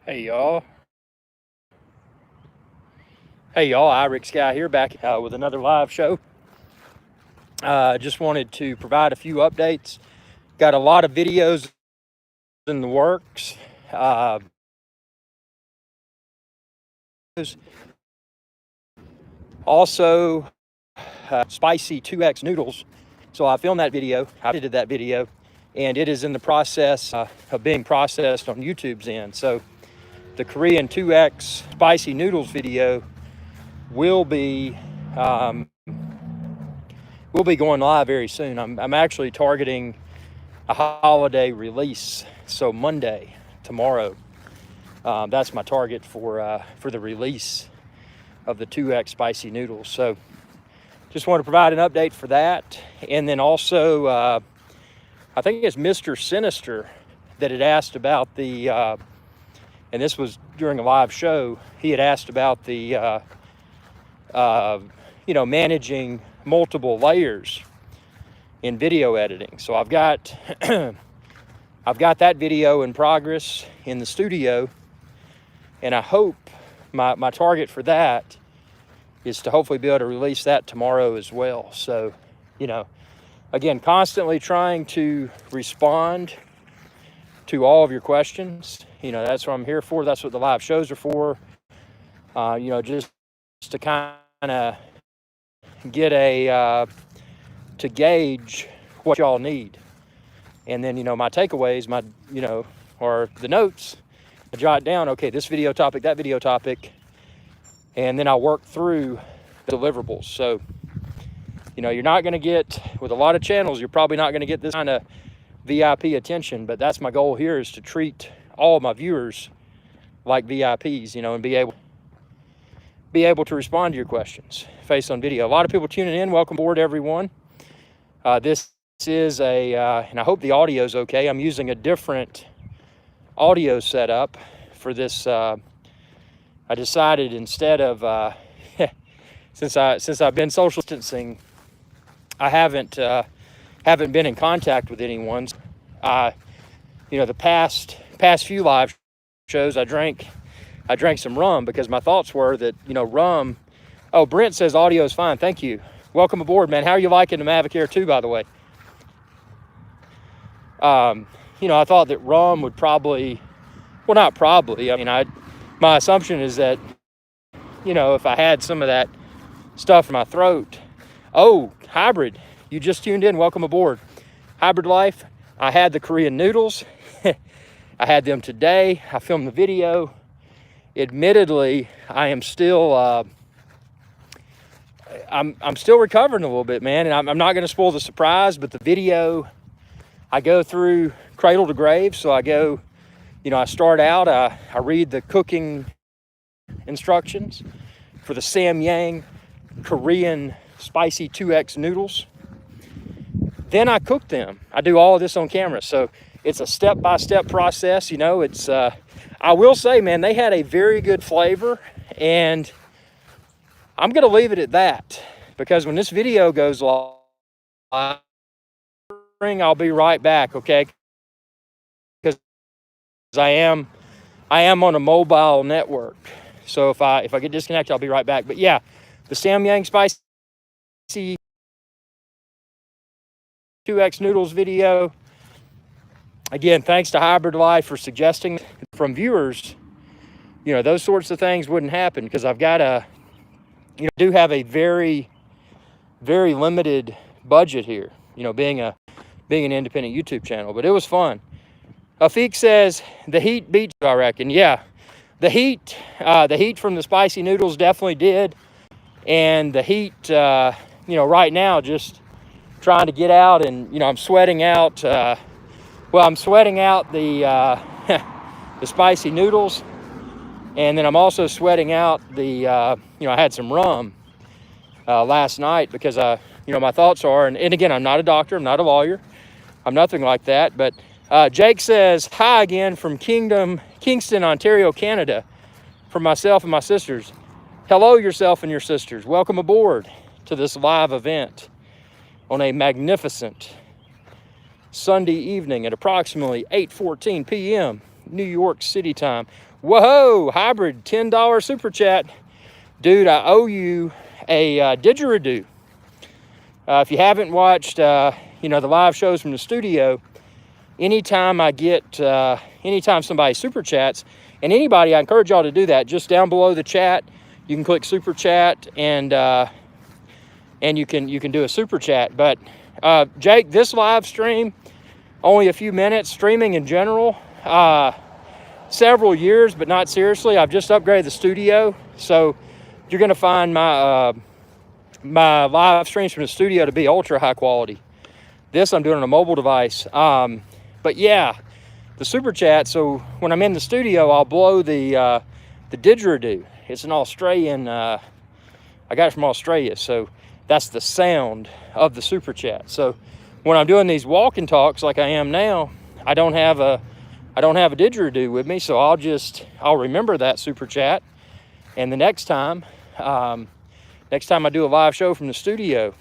Hey y'all. Iric Sky here, back with another live show. Just wanted to provide a few updates. Got a lot of videos in the works. Also, spicy 2X noodles. So I filmed that video, I edited that video, and it is in the process of being processed on YouTube's end. So the Korean 2X spicy noodles video will be going live very soon. I'm actually targeting a holiday release, so Monday, tomorrow. That's my target for the release of the 2X spicy noodles. So just want to provide an update for that. And then also, I think it's Mr. Sinister that had asked about the, and this was during a live show, he had asked about the, managing multiple layers in video editing. So I've got that video in progress in the studio, and I hope my target for that is to hopefully be able to release that tomorrow as well. So, again, constantly trying to respond to all of your questions. That's what I'm here for. That's what the live shows are for. Just to kind of get to gauge what y'all need. And then, my takeaways, or the notes, I jot down, okay, this video topic, that video topic, and then I work through the deliverables. So, you're not going to get, with a lot of channels, you're probably not going to get this kind of VIP attention, but that's my goal here, is to treat all of my viewers like VIPs, and be able to respond to your questions face on video. A lot of people tuning in. Welcome aboard, everyone. This is and I hope the audio is okay. I'm using a different audio setup for this. I decided, instead of since I've been social distancing, I haven't been in contact with anyone. The past few live shows, I drank some rum because my thoughts were that, rum. Oh, Brent says audio is fine. Thank you. Welcome aboard, man. How are you liking the Mavic Air 2, by the way? I thought that rum would probably, well, not probably. My assumption is that, if I had some of that stuff in my throat. Oh, Hybrid, you just tuned in. Welcome aboard. Hybrid Life. I had the Korean noodles. I had them today. I filmed the video. Admittedly, I am still, I'm still recovering a little bit, man. And I'm not going to spoil the surprise, but the video, I go through cradle to grave. So I go, I start out, I read the cooking instructions for the Samyang Korean spicy 2X noodles. Then I cook them. I do all of this on camera. So it's a step-by-step process. It's, I will say, man, they had a very good flavor, and I'm going to leave it at that, because when this video goes live, I'll be right back, okay? Because I am on a mobile network. So if I get disconnected, I'll be right back. But yeah, the Samyang spicy 2X noodles video. Again, thanks to Hybrid Life for suggesting. From viewers, those sorts of things wouldn't happen, because I've got do have a very, very limited budget here, being an independent YouTube channel. But it was fun. Afik says the heat beats, I reckon. Yeah, the heat from the spicy noodles definitely did. And the heat, right now, just trying to get out, and, I'm sweating out, I'm sweating out the, the spicy noodles. And then I'm also sweating out the, I had some rum last night, because, my thoughts are, and again, I'm not a doctor, I'm not a lawyer, I'm nothing like that. But Jake says, hi again from Kingston, Ontario, Canada, for myself and my sisters. Hello, yourself and your sisters. Welcome aboard to this live event on a magnificent Sunday evening at approximately 8:14 p.m. New York City time. Whoa, hybrid $10 super chat. Dude, I owe you a didgeridoo. If you haven't watched, the live shows from the studio, anytime somebody super chats, and anybody, I encourage y'all to do that. Just down below the chat, you can click super chat, and you can do a super chat. But Jake, this live stream, only a few minutes. Streaming in general, several years, but not seriously. I've just upgraded the studio, so you're going to find my live streams from the studio to be ultra high quality. This I'm doing on a mobile device. But yeah, the super chat. So when I'm in the studio, I'll blow the didgeridoo. It's an Australian. I got it from Australia, so that's the sound of the super chat. So when I'm doing these walk and talks like I am now, I don't have a didgeridoo with me, so I'll remember that super chat, and the next time I do a live show from the studio.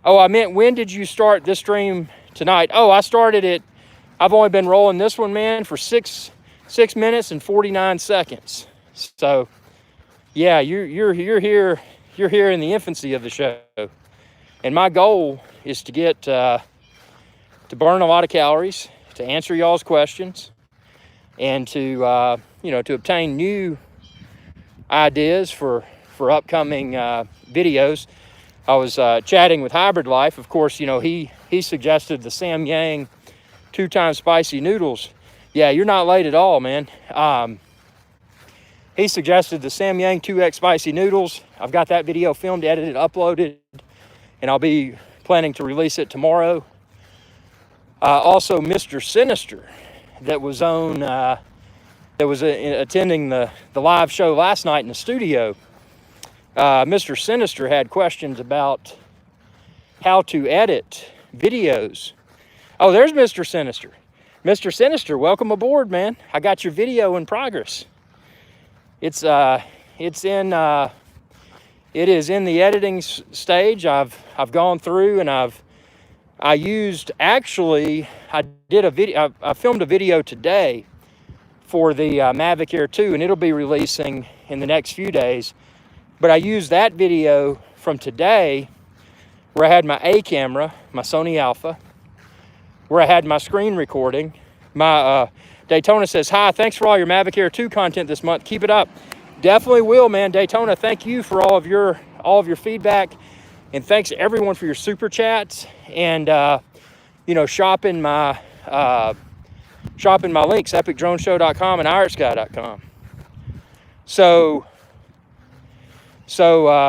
Oh, I meant, when did you start this stream tonight? Oh, I started it. I've only been rolling this one, man, for 6 minutes and 49 seconds. So, yeah, you're here in the infancy of the show, and my goal is to get to burn a lot of calories, to answer y'all's questions, and to obtain new ideas for upcoming videos. I was chatting with Hybrid Life. Of course, he suggested the Sam Yang 2x spicy noodles. Yeah, you're not late at all, man. He suggested the Sam Yang 2X spicy noodles. I've got that video filmed, edited, uploaded, and I'll be planning to release it tomorrow. Also, Mr. Sinister, that was attending the live show last night in the studio. Mr. Sinister had questions about how to edit videos. Oh, there's Mr. Sinister. Mr. Sinister, welcome aboard, man. I got your video in progress. It is in the editing stage. I've gone through, and I filmed a video today for the Mavic Air 2, and it'll be releasing in the next few days. But I used that video from today where I had my A camera, my Sony Alpha, where I had my screen recording. My Daytona says, hi, thanks for all your Mavic Air 2 content this month. Keep it up. Definitely will, man. Daytona, thank you for all of your feedback. And thanks to everyone for your super chats and, shopping my links, epicdroneshow.com and iritsguy.com. So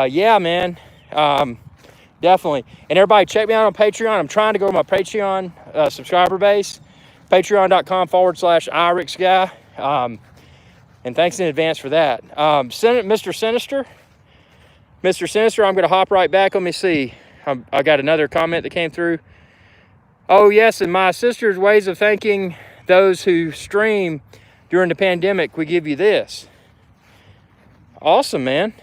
yeah, man, definitely. And everybody check me out on Patreon. I'm trying to grow my Patreon subscriber base, patreon.com/irixguy. And thanks in advance for that. Mr. Sinister, I'm going to hop right back. Let me see. I got another comment that came through. Oh, yes, and my sister's ways of thanking those who stream during the pandemic, we give you this. Awesome, man.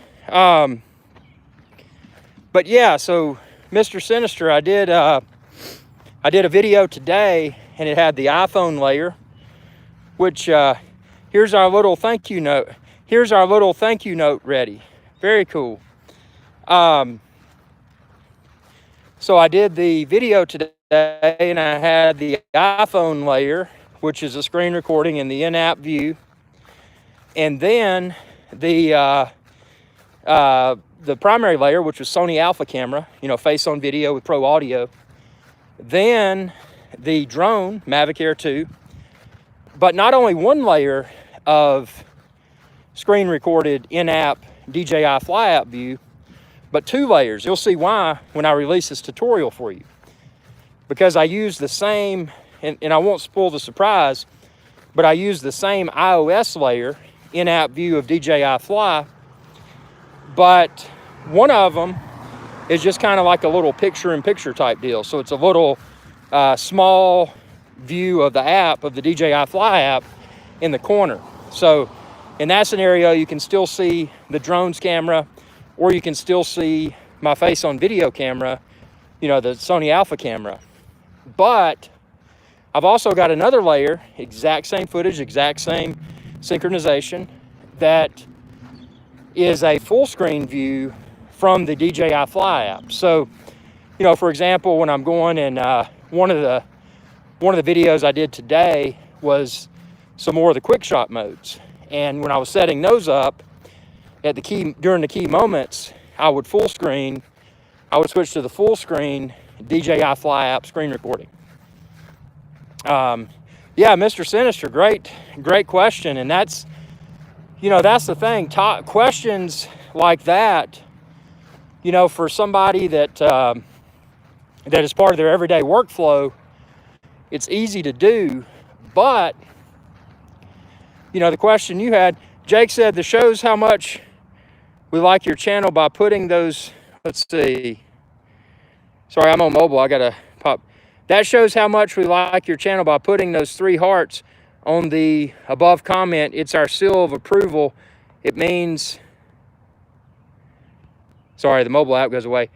But yeah, so Mr. Sinister, I did a video today, and it had the iPhone layer, which here's our little thank you note. Here's our little thank you note ready. Very cool. So I did the video today, and I had the iPhone layer, which is a screen recording in the in-app view, and then the primary layer, which was Sony Alpha camera, face on video with pro audio. Then the drone, Mavic Air 2, but not only one layer of screen recorded in-app DJI Fly App view, but 2 layers. You'll see why when I release this tutorial for you. Because I use the same, and I won't spoil the surprise, but I use the same iOS layer, in-app view of DJI Fly, but one of them is just kind of like a little picture-in-picture type deal. So it's a little small view of the app, of the DJI Fly app, in the corner. So in that scenario, you can still see the drone's camera, or you can still see my face on video camera, the Sony Alpha camera. But I've also got another layer, exact same footage, exact same synchronization that is a full screen view from the DJI Fly app. So, you know, for example, when I'm going and one of the videos I did today was some more of the quick shot modes. And when I was setting those up during the key moments, I would switch to the full screen DJI Fly app screen recording. Yeah, Mr. Sinister, great question. And that's the thing. Questions like that, you know, for somebody that is part of their everyday workflow, it's easy to do. But, you know, the question you had, Jake said, this shows how much we like your channel by putting those, let's see. Sorry, I'm on mobile. I got to pop. That shows how much we like your channel by putting those 3 hearts on the above comment. It's our seal of approval. It means, sorry, the mobile app goes away.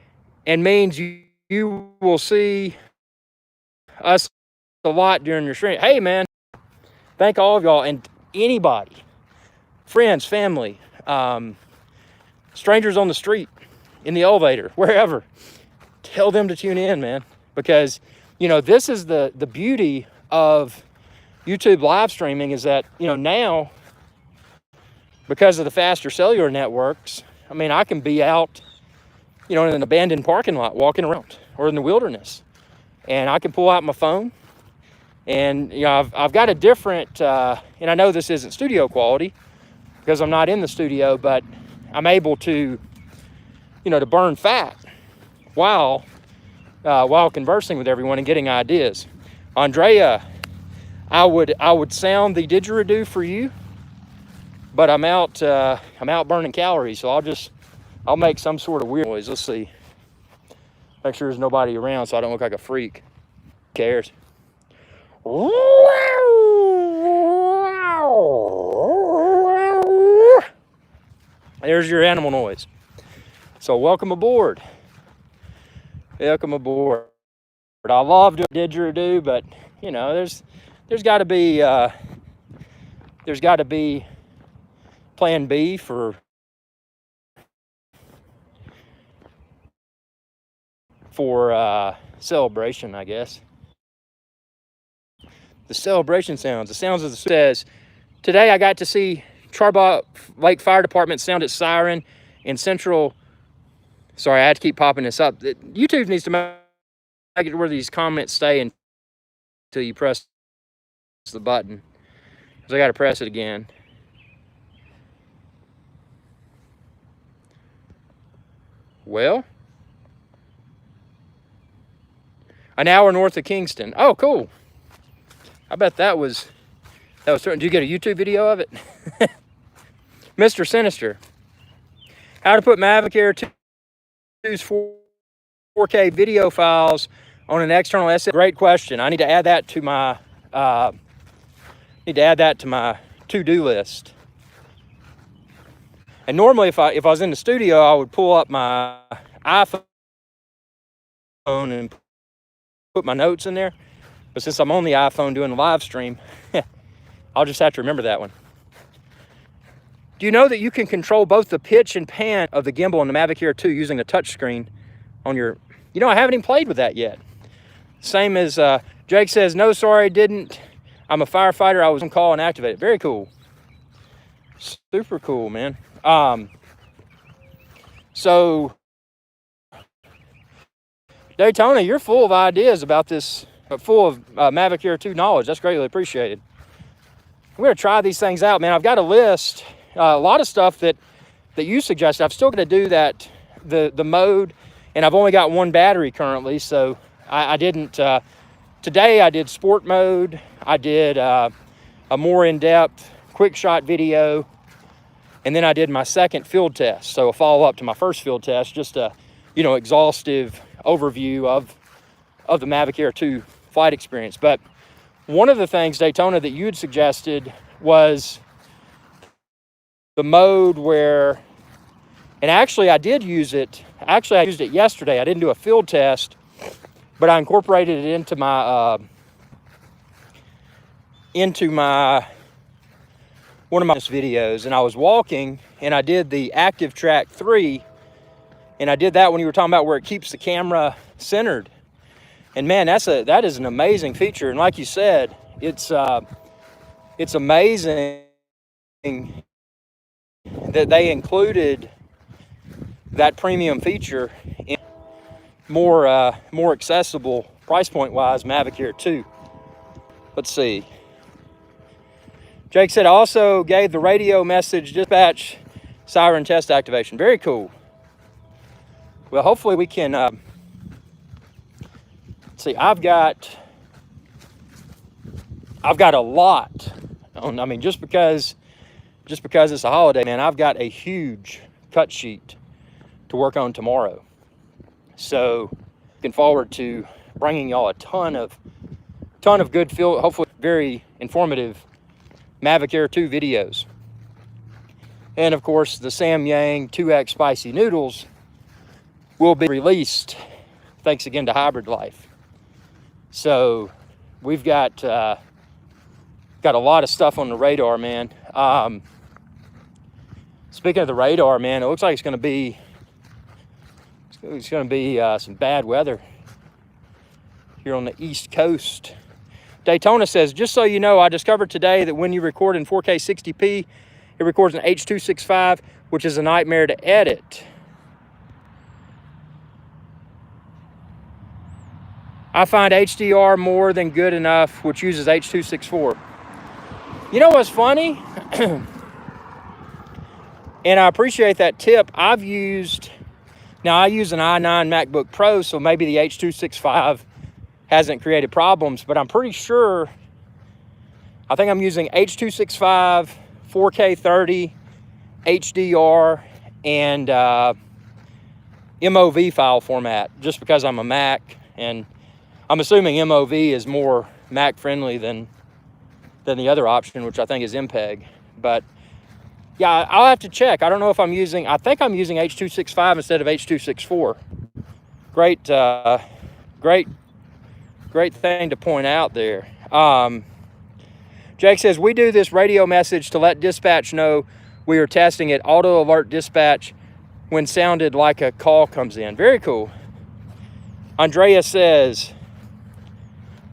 And means you will see us a lot during your stream. Hey, man, thank all of y'all. And anybody, friends, family, strangers on the street, in the elevator, wherever, tell them to tune in, man. Because, you know, this is the beauty of YouTube live streaming, is that, you know, now, because of the faster cellular networks, I mean, I can be out, you know, in an abandoned parking lot walking around, or in the wilderness, and I can pull out my phone, and, you know, I've got a different, and I know this isn't studio quality because I'm not in the studio, but I'm able to, you know, to burn fat while conversing with everyone and getting ideas. Andrea, I would sound the didgeridoo for you, but I'm out burning calories, so I'll make some sort of weird noise. Let's see. Make sure there's nobody around so I don't look like a freak. Who cares? There's your animal noise. So welcome aboard. Welcome aboard. I love doing didgeridoo, but you know, there's got to be plan B for celebration, I guess. The celebration sounds. The sounds of the says. Today I got to see Charbaugh Lake Fire Department sound its siren in Central. Sorry, I had to keep popping this up. YouTube needs to make it where these comments stay until you press the button, because I got to press it again. Well, an hour north of Kingston. Oh, cool. I bet that was certain. Did you get a YouTube video of it? Mr. Sinister. How to put Mavic Air 2's 4K video files on an external SD. Great question. I need to add that to my to-do list. And normally, if I was in the studio, I would pull up my iPhone and put my notes in there. But since I'm on the iPhone doing the live stream, I'll just have to remember that one. Do you know that you can control both the pitch and pan of the gimbal and the Mavic Air 2 using a touchscreen on your... You know, I haven't even played with that yet. Same as Jake says, no, sorry, didn't. I'm a firefighter. I was on call and activated. Very cool. Super cool, man. So, Daytona, you're full of ideas about this, full of Mavic Air 2 knowledge. That's greatly appreciated. We're going to try these things out, man. I've got a list, a lot of stuff that you suggested. I've still got to do that, the mode, and I've only got one battery currently, so I didn't. Today I did sport mode. I did a more in-depth quick shot video, and then I did my second field test. So a follow-up to my first field test, just a, you know, exhaustive overview of the Mavic Air 2 flight experience. But one of the things, Daytona, that you had suggested was the mode where, and actually I did use it. Actually, I used it yesterday. I didn't do a field test, but I incorporated it into my one of my videos, and I was walking, and I did the Active Track 3, and I did that when you were talking about where it keeps the camera centered. And man, that is an amazing feature. And like you said, it's amazing that they included that premium feature in more accessible price point wise Mavic Air 2. Let's see. Jake said, I also gave the radio message dispatch siren test activation. Very cool. Well, hopefully we can see. I've got a lot on. I mean, just because it's a holiday, man, I've got a huge cut sheet to work on tomorrow. So looking forward to bringing y'all a ton of good field, hopefully very informative Mavic Air 2 videos. And of course, the Samyang 2X spicy noodles will be released thanks again to Hybrid Life. So we've got a lot of stuff on the radar, man. Speaking of the radar, man, it looks like it's going to be some bad weather here on the East Coast. Daytona says, just so you know, I discovered today that when you record in 4K 60p, it records in H.265, which is a nightmare to edit. I find HDR more than good enough, which uses H.264. You know what's funny? And I appreciate that tip. I use an i9 MacBook Pro, so maybe the H.265 hasn't created problems, but I'm pretty sure, I think I'm using H.265, 4K 30, HDR, and MOV file format, just because I'm a Mac, and I'm assuming MOV is more Mac friendly than the other option, which I think is MPEG. But yeah, I'll have to check. I don't know if I think I'm using H.265 instead of H.264. Great thing to point out there. Jake says, we do this radio message to let dispatch know we are testing it. Auto alert dispatch when sounded like a call comes in. Very cool. Andrea says,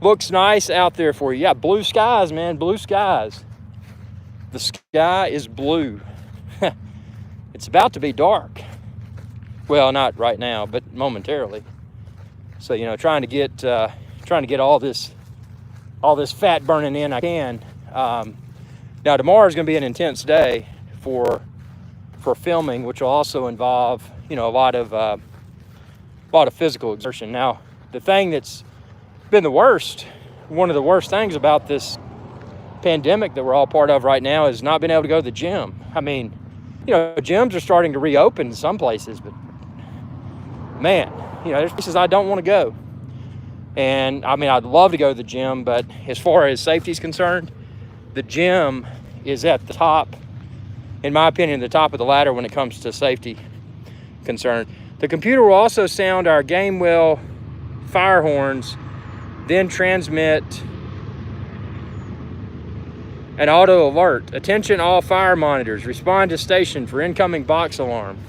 looks nice out there for you. Yeah, blue skies, man, blue skies. The sky is blue. It's about to be dark. Well, not right now, but momentarily. So, you know, trying to get all this fat burning in I can. Now tomorrow is going to be an intense day for filming, which will also involve, you know, a lot of physical exertion. Now, the thing that's been one of the worst things about this pandemic that we're all part of right now is not being able to go to the gym. I mean, you know, gyms are starting to reopen in some places, but man, you know, there's places I don't want to go. And I mean, I'd love to go to the gym, but as far as safety is concerned, the gym is at the top, in my opinion, the top of the ladder when it comes to safety concern. The computer will also sound our Gamewell fire horns, then transmit an auto alert. Attention all fire monitors. Respond to station for incoming box alarm.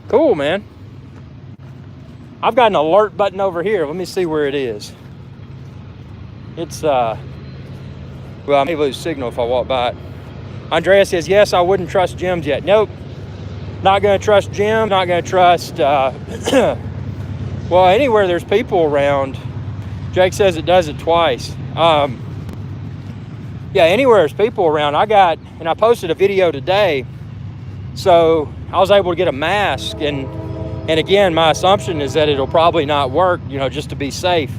Cool, man. I've got an alert button over here. Let me see where it is. It's, well, I may lose signal if I walk by it. Andrea says, yes, I wouldn't trust gyms yet. Nope. Not going to trust gyms. Not going to trust, well, anywhere there's people around. Jake says it does it twice. Yeah, anywhere there's people around. And I posted a video today, so I was able to get a mask, and again, my assumption is that it'll probably not work, you know, just to be safe.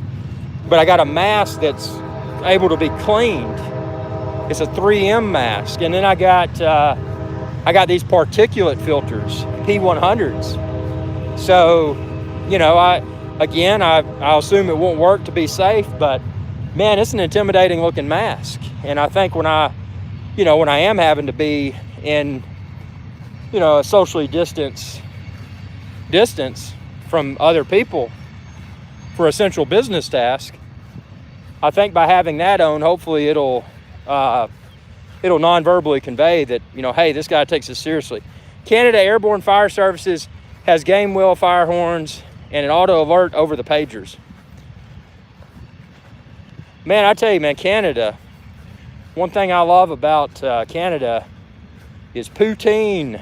But I got a mask that's able to be cleaned. It's a 3M mask, and then I got these particulate filters, P100s. So, you know, I'll assume it won't work to be safe, but man, it's an intimidating looking mask. And I think when I am having to be in, you know, a socially distance from other people for essential business task, I think by having that on, hopefully it'll it'll non-verbally convey that, you know, hey, this guy takes this seriously. Canada Airborne Fire Services has game wheel fire horns and an auto alert over the pagers. Man, I tell you, man, Canada, one thing I love about Canada is poutine.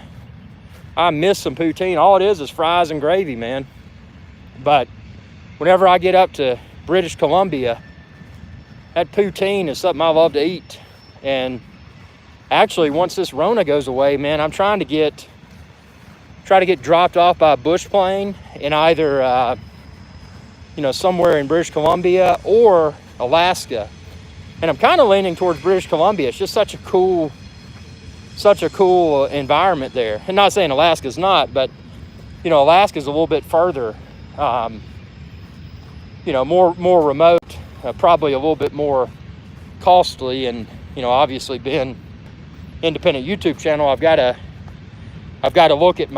I miss some poutine. All it is fries and gravy, man. But whenever I get up to British Columbia, that poutine is something I love to eat. And actually, once this Rona goes away, man, I'm trying to get dropped off by a bush plane in either, you know, somewhere in British Columbia or Alaska. And I'm kind of leaning towards British Columbia. It's just such a cool environment there. And not saying Alaska's not, but, you know, Alaska's a little bit further, you know, more remote, probably a little bit more costly. And, you know, obviously being independent YouTube channel, I've got to look at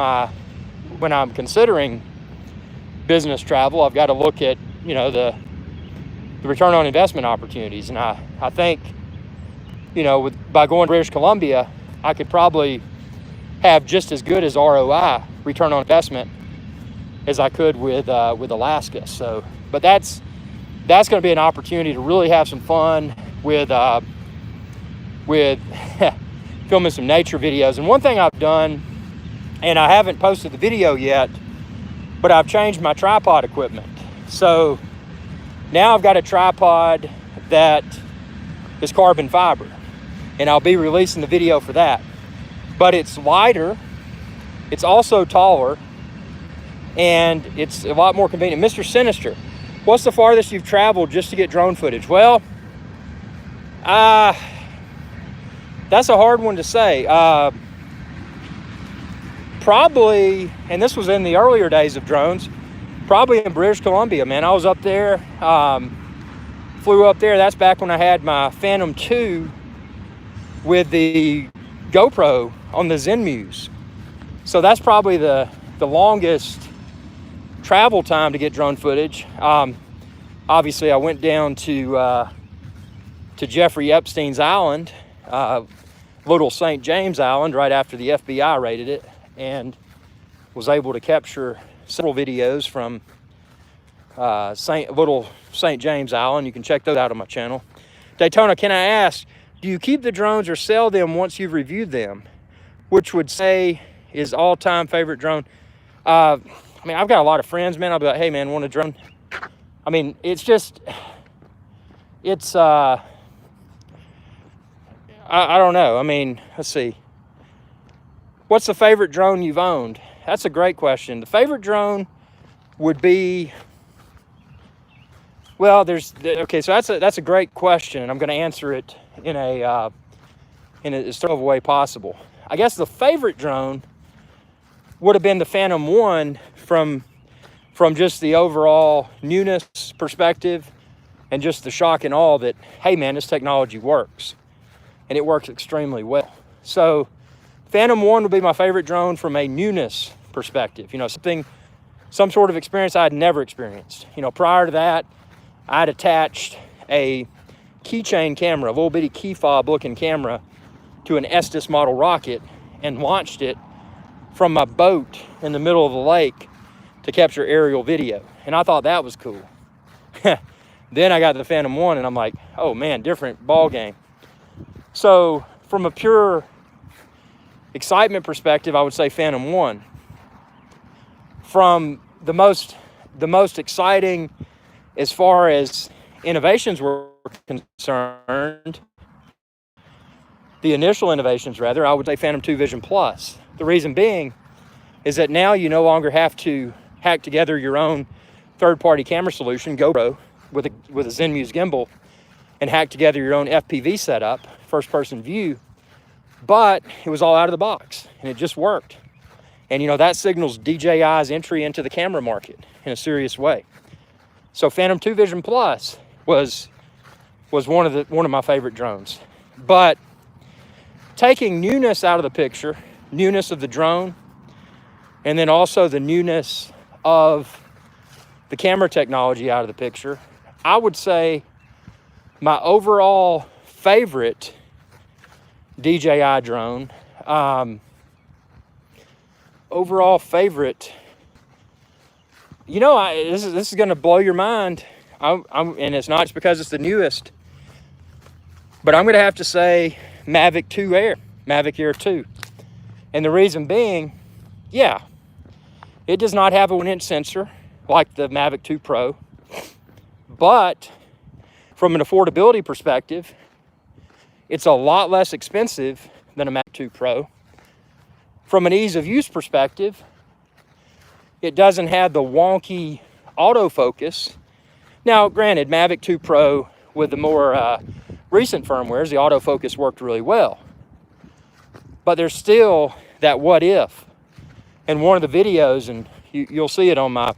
when I'm considering business travel, I've got to look at, you know, the return on investment opportunities. And I think, you know, by going to British Columbia, I could probably have just as good as ROI, return on investment, as I could with Alaska. So, but that's going to be an opportunity to really have some fun with filming some nature videos. And one thing I've done, and I haven't posted the video yet, but I've changed my tripod equipment. So now I've got a tripod that is carbon fiber, and I'll be releasing the video for that. But it's lighter, it's also taller, and it's a lot more convenient. Mr. Sinister, what's the farthest you've traveled just to get drone footage? Well, that's a hard one to say. Probably, and this was in the earlier days of drones, probably in British Columbia, man. I was up there, flew up there. That's back when I had my Phantom 2 with the GoPro on the Zenmuse. So that's probably the longest travel time to get drone footage. Obviously, I went down to Jeffrey Epstein's island, Little St. James Island, right after the FBI raided it, and was able to capture several videos from Little St. James Island. You can check those out on my channel. Daytona, can I ask, do you keep the drones or sell them once you've reviewed them? Which would say is all-time favorite drone? I mean, I've got a lot of friends, man. I'll be like, hey, man, want a drone? I mean, it's I don't know. I mean, let's see. What's the favorite drone you've owned? That's a great question. The favorite drone would be, well, okay, so that's a great question, and I'm going to answer it in as thorough of a way possible. I guess the favorite drone would have been the Phantom 1 from just the overall newness perspective and just the shock and awe that, hey, man, this technology works. And it works extremely well. So Phantom 1 would be my favorite drone from a newness perspective. You know, some sort of experience I had never experienced. You know, prior to that, I'd attached a keychain camera, a little bitty key fob looking camera, to an Estes model rocket and launched it from my boat in the middle of the lake to capture aerial video. And I thought that was cool. Then I got to the Phantom 1 and I'm like, oh man, different ball game. So from a pure excitement perspective, I would say Phantom 1. From the most exciting as far as innovations were concerned, the initial innovations rather, I would say Phantom 2 Vision Plus. The reason being is that now you no longer have to hack together your own third-party camera solution, GoPro, with a Zenmuse gimbal, and hack together your own FPV setup, first-person view, but it was all out of the box, and it just worked. And, you know, that signals DJI's entry into the camera market in a serious way. So Phantom 2 Vision Plus was one of my favorite drones. But taking newness out of the picture, newness of the drone, and then also the newness of the camera technology out of the picture, I would say my overall favorite DJI drone. Overall favorite, this is going to blow your mind. And it's not just because it's the newest, but I'm going to have to say Mavic 2 Air, Mavic Air 2. And the reason being, yeah, it does not have a 1-inch sensor like the Mavic 2 Pro, but from an affordability perspective, it's a lot less expensive than a Mavic 2 Pro. From an ease of use perspective, it doesn't have the wonky autofocus. Now, granted, Mavic 2 Pro with the more recent firmwares, the autofocus worked really well. But there's still that what if. And one of the videos, and you'll see it on my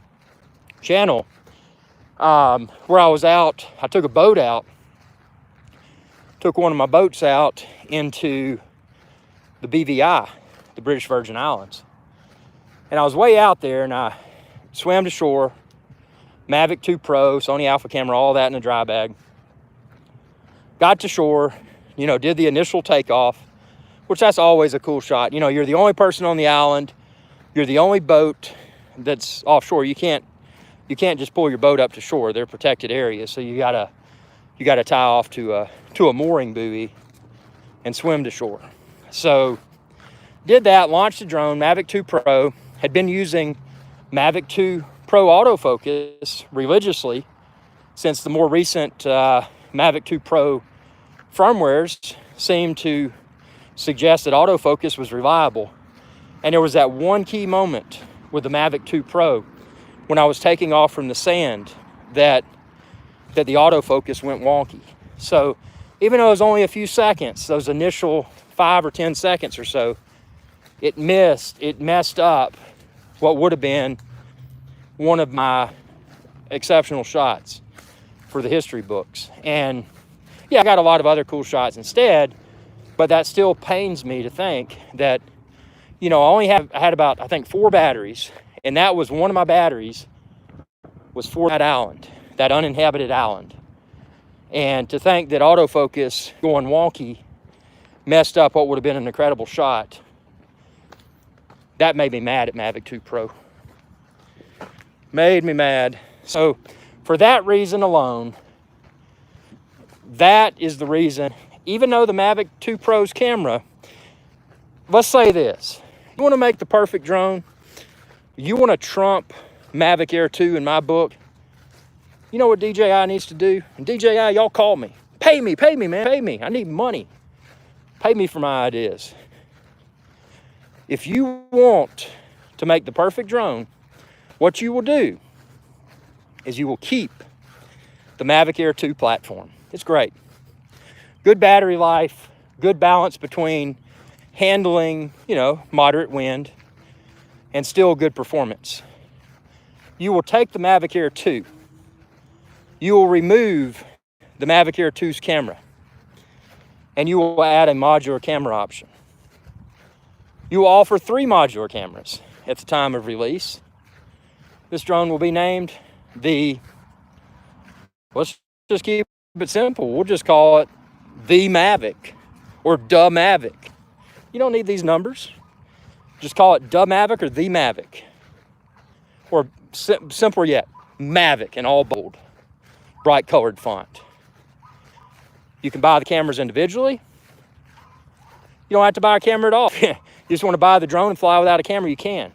channel, where I was out, I took a boat out, took one of my boats out into the BVI, the British Virgin Islands. And I was way out there, and I swam to shore, Mavic 2 Pro, Sony Alpha camera, all that in a dry bag. Got to shore, did the initial takeoff, which that's always a cool shot. You're the only person on the island. You're the only boat that's offshore. You can't just pull your boat up to shore. They're protected areas, so you gotta tie off to a mooring buoy and swim to shore. So did that, launched the drone, Mavic 2 Pro. Had been using Mavic 2 Pro autofocus religiously since the more recent Mavic 2 Pro firmwares seemed to suggest that autofocus was reliable. And there was that one key moment with the Mavic 2 Pro when I was taking off from the sand that the autofocus went wonky. So even though it was only a few seconds, those initial 5 or 10 seconds or so, it messed up what would have been one of my exceptional shots for the history books. And yeah, I got a lot of other cool shots instead, but that still pains me to think that, I only had about, I think, 4 batteries, and that was one of my batteries was for that island, that uninhabited island. And to think that autofocus going wonky messed up what would have been an incredible shot, that made me mad at Mavic 2 Pro. Made me mad. So for that reason alone, that is the reason, even though the Mavic 2 Pro's camera, let's say this, you want to make the perfect drone, you want to trump Mavic Air 2 in my book, you know what DJI needs to do? And DJI, y'all call me. Pay me, man, pay me. I need money. Pay me for my ideas. If you want to make the perfect drone, what you will do is you will keep the Mavic Air 2 platform. It's great. Good battery life, good balance between handling, moderate wind, and still good performance. You will take the Mavic Air 2. You will remove the Mavic Air 2's camera, and you will add a modular camera option. You will offer 3 modular cameras at the time of release. This drone will be named let's just keep it simple. We'll just call it the Mavic or the Mavic. You don't need these numbers. Just call it the Mavic or the Mavic. Or simpler yet, Mavic in all bold, bright colored font. You can buy the cameras individually. You don't have to buy a camera at all. You just want to buy the drone and fly without a camera, you can.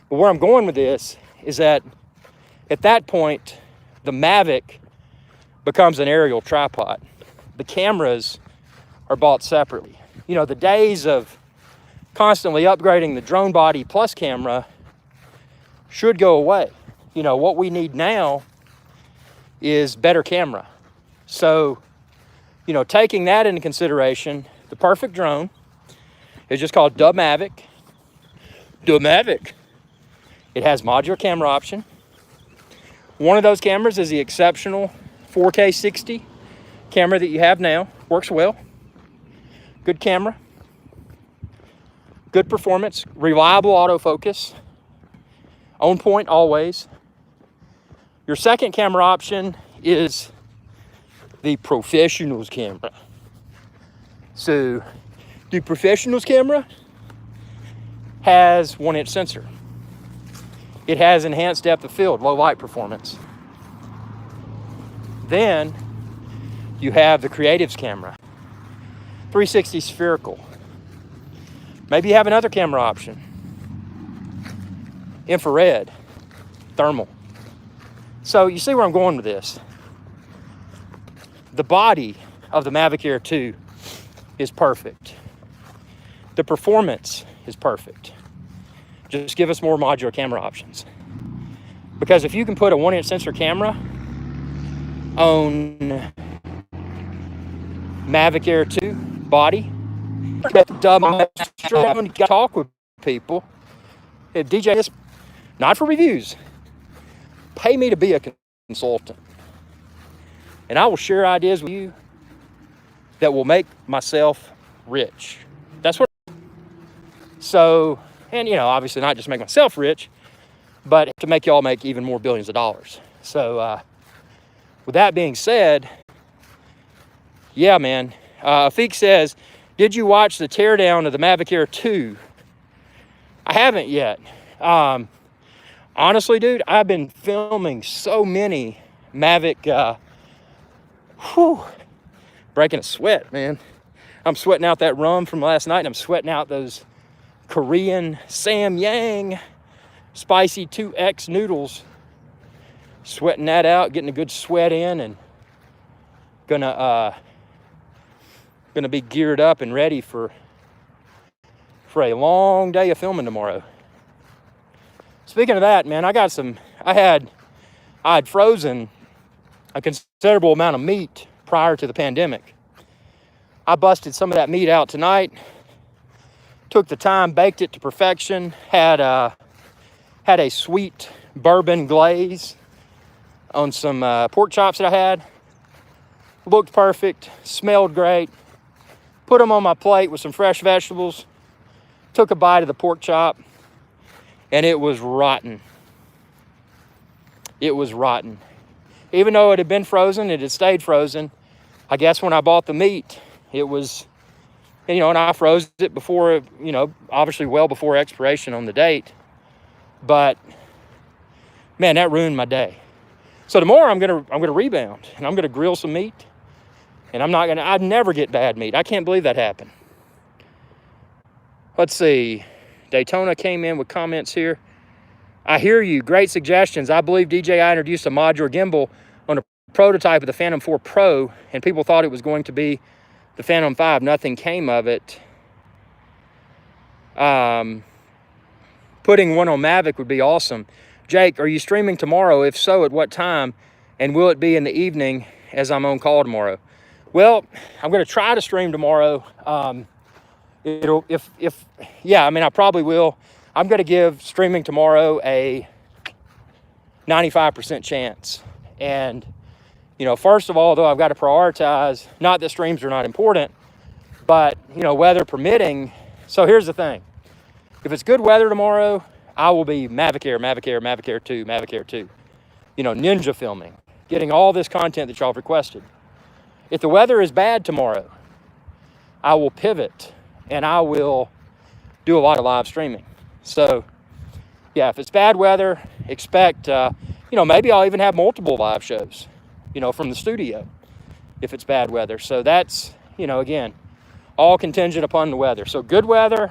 But where I'm going with this is that at that point, the Mavic becomes an aerial tripod. The cameras are bought separately. The days of constantly upgrading the drone body plus camera should go away. What we need now is better camera. So, taking that into consideration, the perfect drone is just called the Mavic. The Mavic. It has modular camera option. One of those cameras is the exceptional 4K 60 camera that you have now. Works well. Good camera. Good performance. Reliable autofocus. On point always. Your second camera option is the professional's camera. So The Professionals camera has 1-inch sensor. It has enhanced depth of field, low light performance. Then you have the Creatives camera, 360 spherical. Maybe you have another camera option, infrared, thermal. So you see where I'm going with this. The body of the Mavic Air 2 is perfect. The performance is perfect. Just give us more modular camera options. Because if you can put a 1-inch sensor camera on Mavic Air 2 body, talk with people. DJ, this not for reviews. Pay me to be a consultant. And I will share ideas with you that will make myself rich. That's what. So, and obviously not just make myself rich, but to make y'all make even more billions of dollars. So, with that being said, yeah, man. Afik says, did you watch the teardown of the Mavic Air 2? I haven't yet. Honestly, dude, I've been filming so many Mavic, breaking a sweat, man. I'm sweating out that rum from last night, and I'm sweating out those Korean Samyang spicy 2X noodles. Sweating that out, getting a good sweat in, and gonna be geared up and ready for a long day of filming tomorrow. Speaking of that, man, I had frozen a considerable amount of meat prior to the pandemic. I busted some of that meat out tonight, took the time, baked it to perfection, had a sweet bourbon glaze on some pork chops that I had. Looked perfect, smelled great. Put them on my plate with some fresh vegetables. Took a bite of the pork chop, and it was rotten. It was rotten. Even though it had been frozen, it had stayed frozen. I guess when I bought the meat, it was, and I froze it before, obviously well before expiration on the date. But man, that ruined my day. So tomorrow I'm gonna rebound, and I'm gonna grill some meat. And I'd never get bad meat. I can't believe that happened. Let's see. Daytona came in with comments here. I hear you. Great suggestions. I believe DJI introduced a modular gimbal on a prototype of the Phantom 4 Pro, and people thought it was going to be the Phantom 5. Nothing came of it. Putting one on Mavic would be awesome. Jake, are you streaming tomorrow? If so, at what time? And will it be in the evening as I'm on call tomorrow? Well, I'm going to try to stream tomorrow. I probably will. I'm going to give streaming tomorrow a 95% chance. And, first of all, though, I've got to prioritize, not that streams are not important, but, weather permitting. So here's the thing. If it's good weather tomorrow, I will be Mavic Air 2, Mavic Air 2. Ninja filming, getting all this content that y'all have requested. If the weather is bad tomorrow, I will pivot and I will do a lot of live streaming. So, yeah, if it's bad weather, expect, maybe I'll even have multiple live shows, from the studio if it's bad weather. So that's, again, all contingent upon the weather. So good weather,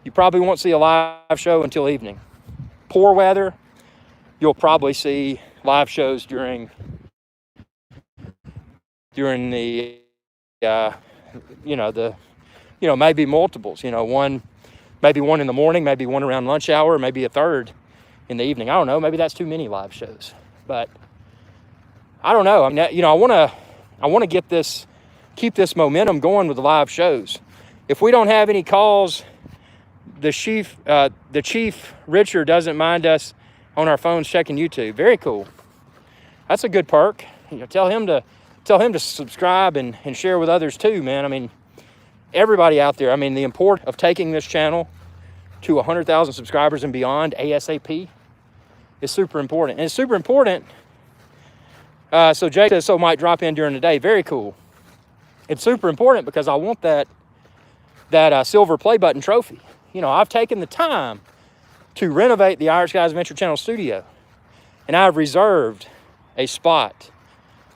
you probably won't see a live show until evening. Poor weather, you'll probably see live shows during the, maybe multiples, maybe one in the morning, maybe one around lunch hour, maybe a third in the evening. I don't know. Maybe that's too many live shows, but I don't know. I want to keep this momentum going with the live shows. If we don't have any calls, the chief Richard doesn't mind us on our phones checking YouTube. Very cool. That's a good perk. Tell him to subscribe and share with others too, man. Everybody out there, the importance of taking this channel to 100,000 subscribers and beyond ASAP is super important. And it's super important. So Jake says, might drop in during the day. Very cool. It's super important because I want that that silver play button trophy. You know, I've taken the time to renovate the Irish Guys Adventure Channel studio, and I've reserved a spot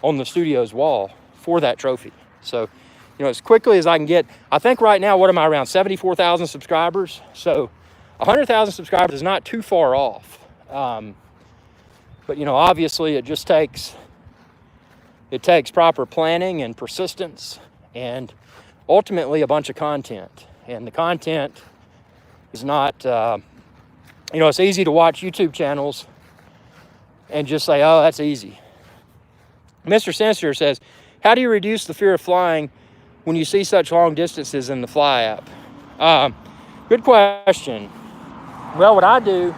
on the studio's wall for that trophy. So, you know, as quickly as I can get, I think right now, what am I, around 74,000 subscribers? So 100,000 subscribers is not too far off. But, you know, obviously it just takes proper planning and persistence and ultimately a bunch of content. And the content is not, you know, it's easy to watch YouTube channels and just say, oh, that's easy. Mr. Sinister says, how do you reduce the fear of flying when you see such long distances in the Fly app? Good question. Well, what I do,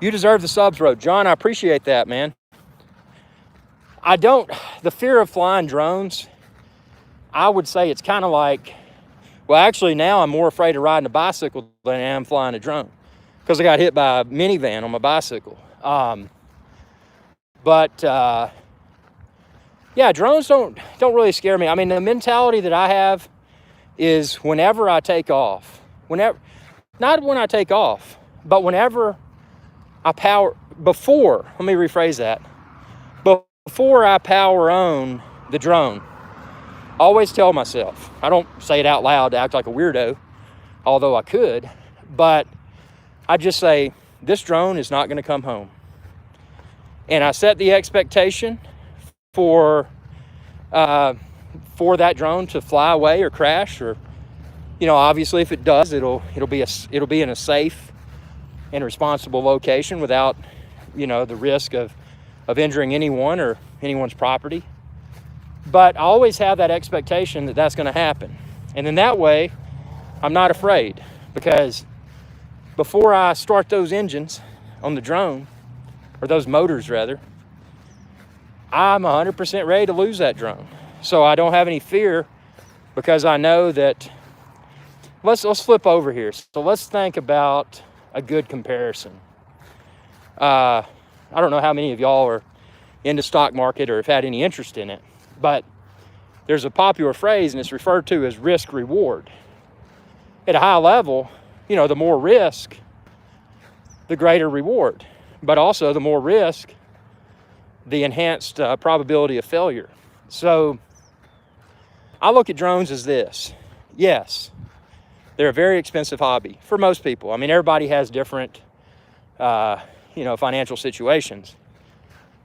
you deserve the subs, bro. John, I appreciate that, man. The fear of flying drones, I would say it's kind of like, well, actually now I'm more afraid of riding a bicycle than I am flying a drone because I got hit by a minivan on my bicycle. Yeah, drones don't really scare me. I mean, the mentality that I have is whenever I take off, not when I take off, but whenever before, let me rephrase that. Before I power on the drone, I always tell myself, I don't say it out loud to act like a weirdo, although I could, but I just say, this drone is not going to come home. And I set the expectation for that drone to fly away or crash, or, you know, obviously if it does, it'll be in a safe and responsible location without, you know, the risk of injuring anyone or anyone's property. But I always have that expectation that that's going to happen. And then that way, I'm not afraid, because before I start those engines on the drone, or those motors rather, I'm 100% ready to lose that drone. So I don't have any fear, because I know that, let's flip over here. So let's think about a good comparison. I don't know how many of y'all are in the stock market or have had any interest in it, but there's a popular phrase, and it's referred to as risk reward. At a high level, you know, the more risk, the greater reward, but also the more risk, the enhanced probability of failure. So I look at drones as this. Yes, they're a very expensive hobby for most people. I mean, everybody has different, you know, financial situations.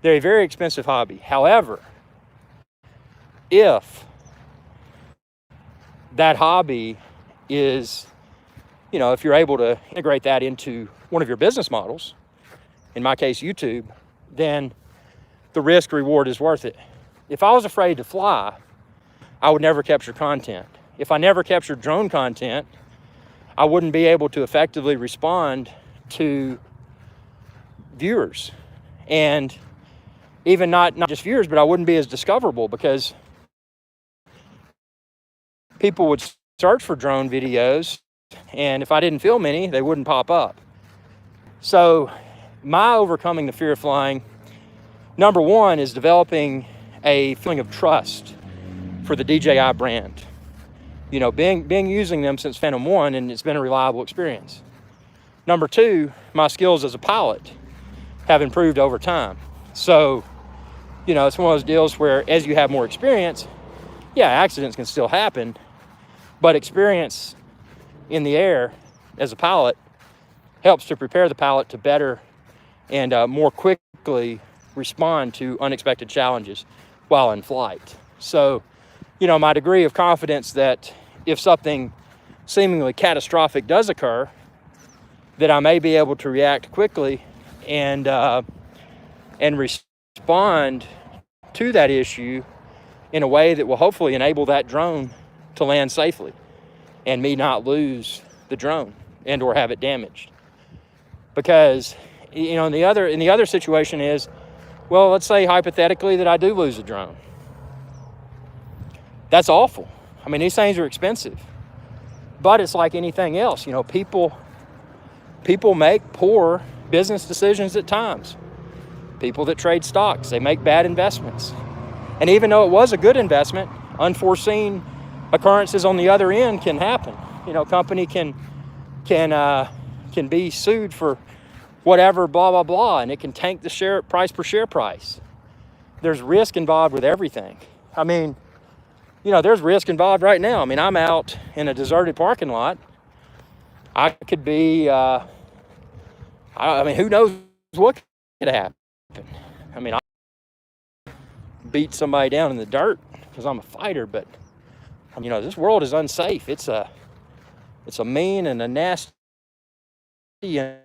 They're a very expensive hobby. However, if that hobby is, you know, if you're able to integrate that into one of your business models, in my case, YouTube, then the risk reward is worth it. If I was afraid to fly, I would never capture content. If I never captured drone content, I wouldn't be able to effectively respond to viewers. And even not just viewers, but I wouldn't be as discoverable, because people would search for drone videos, and if I didn't film any, they wouldn't pop up. So my overcoming the fear of flying, number one, is developing a feeling of trust for the DJI brand. You know, being using them since Phantom 1, and it's been a reliable experience. Number two, my skills as a pilot have improved over time. So, you know, it's one of those deals where as you have more experience, yeah, accidents can still happen, but experience in the air as a pilot helps to prepare the pilot to better and more quickly respond to unexpected challenges while in flight. So, you know, my degree of confidence that if something seemingly catastrophic does occur, that I may be able to react quickly and respond to that issue in a way that will hopefully enable that drone to land safely and me not lose the drone and or have it damaged. Because, you know, in the other situation is, well, let's say hypothetically that I do lose a drone. That's awful. I mean, these things are expensive, but it's like anything else. You know, people make poor business decisions at times. People that trade stocks, they make bad investments. And even though it was a good investment, unforeseen occurrences on the other end can happen. Company can be sued for whatever, blah, blah, blah, and it can tank the price per share price. There's risk involved with everything. I mean, there's risk involved right now. I mean, I'm out in a deserted parking lot. I could be, who knows what could happen. I mean, I beat somebody down in the dirt because I'm a fighter, but, this world is unsafe. It's a mean and a nasty and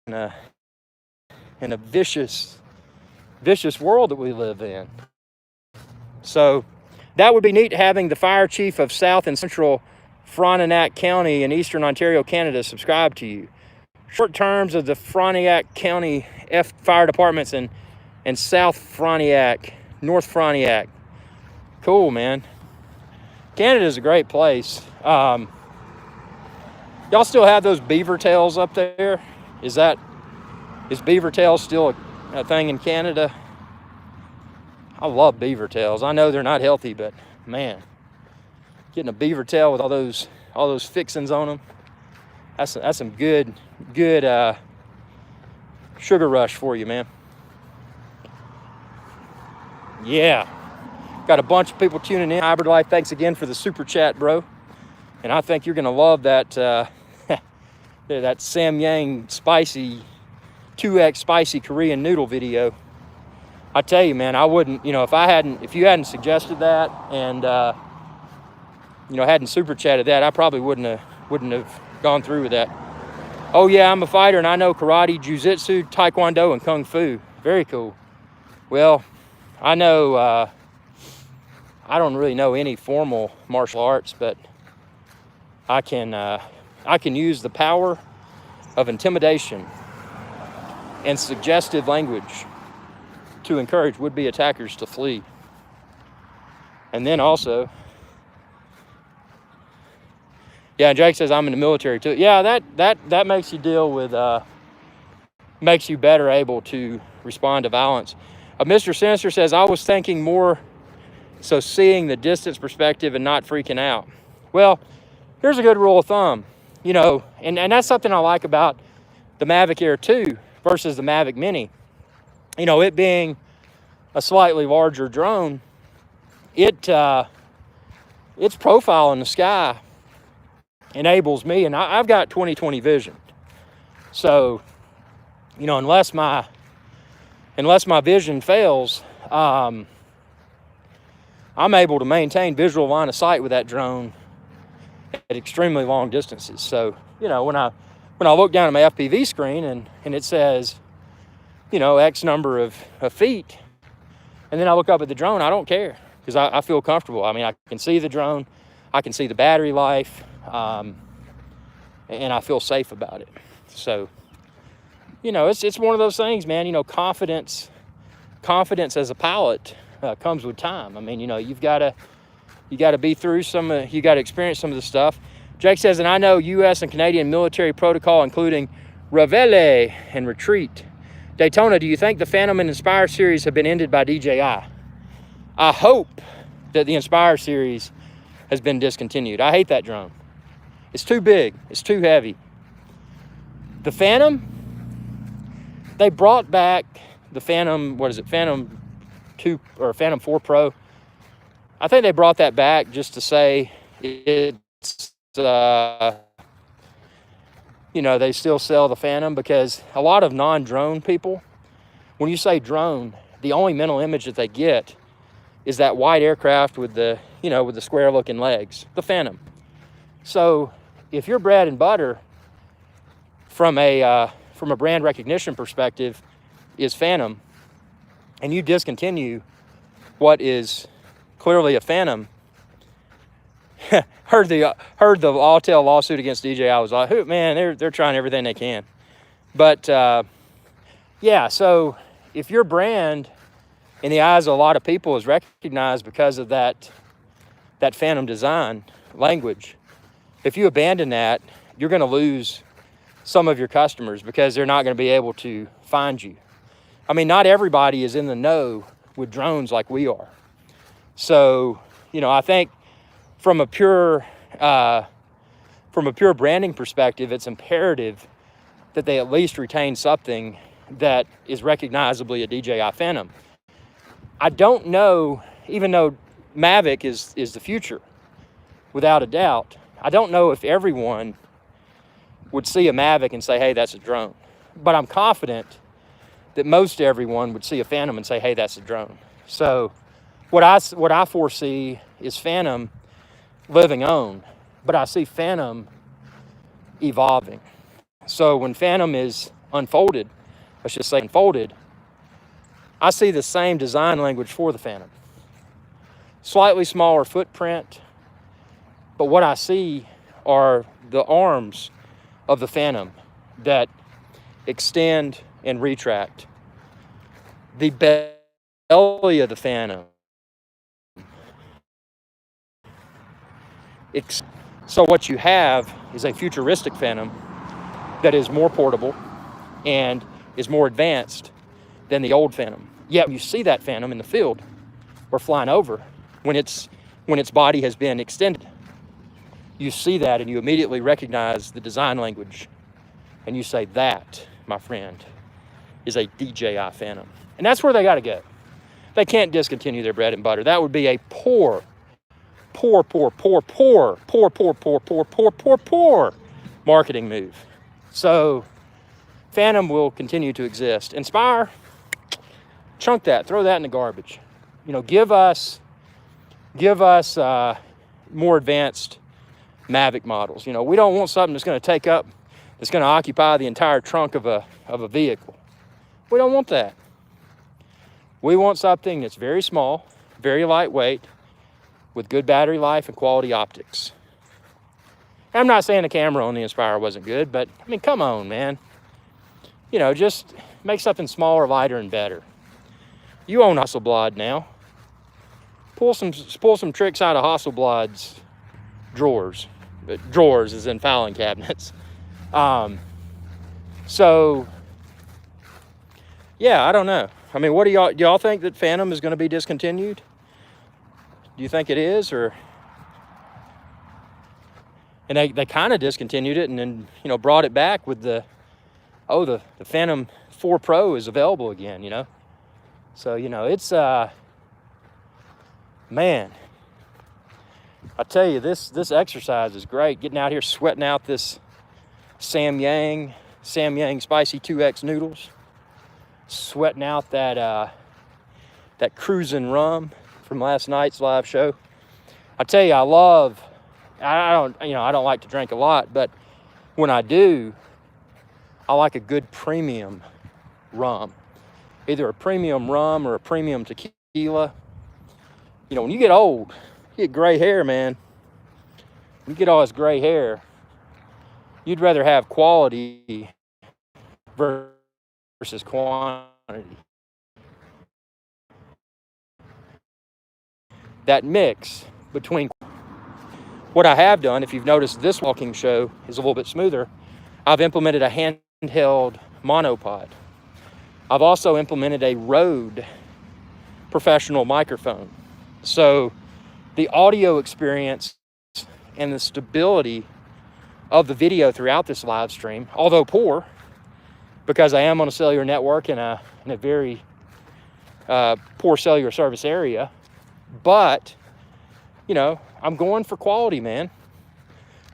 a vicious world that we live in. So that would be neat, having the fire chief of South and Central Frontenac County in Eastern Ontario, Canada, subscribe to you. Short terms of the Frontenac County fire departments and South Frontenac, North Frontenac. Cool, man. Canada's a great place. Y'all still have those beaver tails up there? Is beaver tails still a thing in Canada? I love beaver tails. I know they're not healthy, but man, getting a beaver tail with all those fixings on them, that's some good sugar rush for you, man. Yeah, got a bunch of people tuning in. Hybrid Life, thanks again for the super chat, bro. And I think you're gonna love that that Samyang spicy 2x spicy Korean noodle video. I tell you, man, I wouldn't, if you hadn't suggested that and hadn't super chatted that, I probably wouldn't have gone through with that. Oh yeah, I'm a fighter and I know karate, jiu-jitsu, taekwondo, and kung fu. Very cool. Well, I know I don't really know any formal martial arts, but I can use the power of intimidation and suggestive language to encourage would-be attackers to flee. And then also, yeah, Jake says I'm in the military too. Yeah, that makes you deal with, makes you better able to respond to violence. Mr. Sinister says, I was thinking more so seeing the distance perspective and not freaking out. Well, here's a good rule of thumb, and that's something I like about the Mavic Air 2 versus the Mavic Mini. It being a slightly larger drone, its profile in the sky enables me, and I've got 20/20 vision. So, unless my vision fails, I'm able to maintain visual line of sight with that drone at extremely long distances. So, when I look down at my FPV screen and it says, X number of feet, and then I look up at the drone, I don't care because I feel comfortable. I mean, I can see the drone, I can see the battery life, and I feel safe about it. So, it's one of those things, man. Confidence as a pilot comes with time. I mean, you've got to be through you got to experience some of the stuff. Jake says, and I know U.S. and Canadian military protocol, including Reveille and Retreat. Daytona, do you think the Phantom and Inspire series have been ended by DJI? I hope that the Inspire series has been discontinued. I hate that drone. It's too big. It's too heavy. The Phantom, they brought back the Phantom, Phantom 2 or Phantom 4 Pro. I think they brought that back just to say it's, they still sell the Phantom, because a lot of non-drone people, when you say drone, the only mental image that they get is that white aircraft with the, with the square looking legs, the Phantom. So if your bread and butter from a brand recognition perspective is Phantom, and you discontinue what is clearly a Phantom, heard the Autel lawsuit against DJI. I was like, man, they're trying everything they can. But yeah, so if your brand in the eyes of a lot of people is recognized because of that Phantom design language, if you abandon that, you're going to lose some of your customers because they're not going to be able to find you. I mean, not everybody is in the know with drones like we are. So, I think from a pure branding perspective, it's imperative that they at least retain something that is recognizably a DJI Phantom. I don't know, even though Mavic is the future, without a doubt, I don't know if everyone would see a Mavic and say, hey, that's a drone. But I'm confident that most everyone would see a Phantom and say, hey, that's a drone. So what I foresee is Phantom living on, but I see Phantom evolving. So when Phantom is unfolded, let's just say unfolded, I see the same design language for the Phantom. Slightly smaller footprint, but what I see are the arms of the Phantom that extend and retract. The belly of the Phantom. So what you have is a futuristic Phantom that is more portable and is more advanced than the old Phantom. Yet you see that Phantom in the field or flying over when its body has been extended. You see that and you immediately recognize the design language and you say, that, my friend, is a DJI Phantom. And that's where they got to go. They can't discontinue their bread and butter. That would be a poor marketing move. So Phantom will continue to exist. Inspire, chunk that, throw that in the garbage. Give us more advanced Mavic models. We don't want something that's going to occupy the entire trunk of a vehicle. We don't want that. We want something that's very small, very lightweight, with good battery life and quality optics. I'm not saying the camera on the Inspire wasn't good, but come on, man. Just make something smaller, lighter, and better. You own Hasselblad now. Pull some tricks out of Hasselblad's drawers. But drawers is in filing cabinets. So yeah, I don't know. What do y'all think that Phantom is going to be discontinued? Do you think it is, or? And they kind of discontinued it and then, brought it back with the Phantom 4 Pro is available again, So, it's, man, I tell you, this exercise is great. Getting out here, sweating out this Samyang Spicy 2X noodles. Sweating out that cruising rum from last night's live show. I tell you, I don't like to drink a lot, but when I do, I like a good premium rum. Either a premium rum or a premium tequila. When you get old, you get gray hair, man. When you get all this gray hair, you'd rather have quality versus quantity. That mix between what I have done, if you've noticed, this walking show is a little bit smoother. I've implemented a handheld monopod. I've also implemented a Rode professional microphone. So the audio experience and the stability of the video throughout this live stream, although poor, because I am on a cellular network in a very poor cellular service area, but I'm going for quality, man.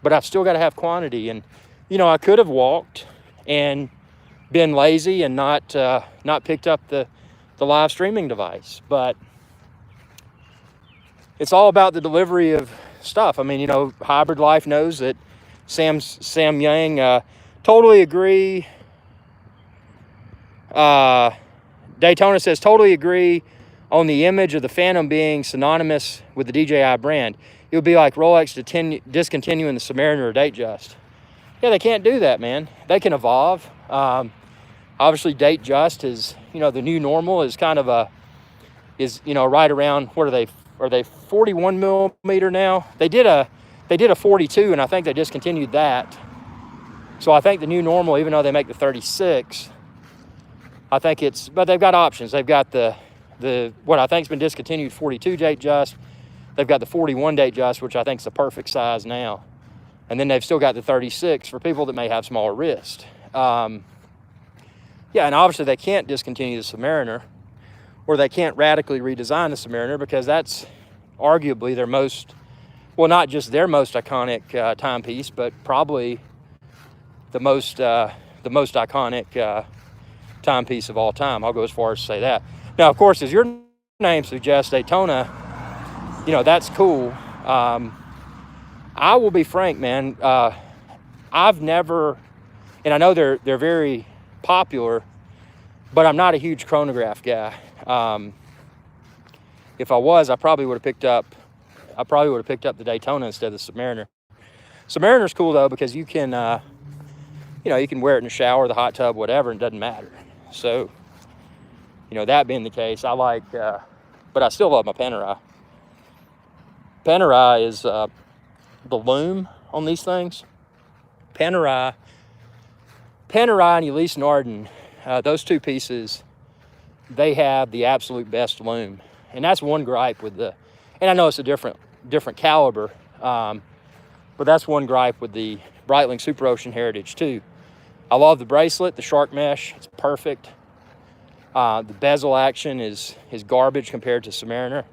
But I've still got to have quantity. And I could have walked and been lazy and not picked up the live streaming device, but it's all about the delivery of stuff. Hybrid Life knows that Samyang, totally agree. Daytona says, totally agree on the image of the Phantom being synonymous with the DJI brand. It would be like Rolex discontinuing the Submariner or Datejust. Yeah, they can't do that, man. They can evolve. Obviously, Datejust is, the new normal is kind of right around, what are they 41 millimeter now? They did a 42, and I think they discontinued that. So I think the new normal, even though they make the 36, but they've got options. They've got the what I think's been discontinued 42 Datejust. They've got the 41 Datejust, which I think is the perfect size now. And then they've still got the 36 for people that may have smaller wrist. Yeah, and obviously they can't discontinue the Submariner, or they can't radically redesign the Submariner, because that's arguably their most, well, not just their most iconic timepiece, but probably the most iconic timepiece of all time. I'll go as far as to say that. Now, of course, as your name suggests, Daytona, you know, that's cool. I will be frank, man. I've never, and I know they're very popular, but I'm not a huge chronograph guy. If I was, I probably would have picked up the Daytona instead of the Submariner. Submariner's cool though, because you can, you know, you can wear it in the shower, the hot tub, whatever, and it doesn't matter. So, you know, that being the case, I like, but I still love my Panerai. Panerai is the loom on these things. Panerai and Ulysse Nardin, those two pieces, they have the absolute best loom. And that's one gripe with the, and I know it's a different caliber, but that's one gripe with the Breitling Super Ocean Heritage too. I love the bracelet, the shark mesh, it's perfect. The bezel action is garbage compared to Submariner.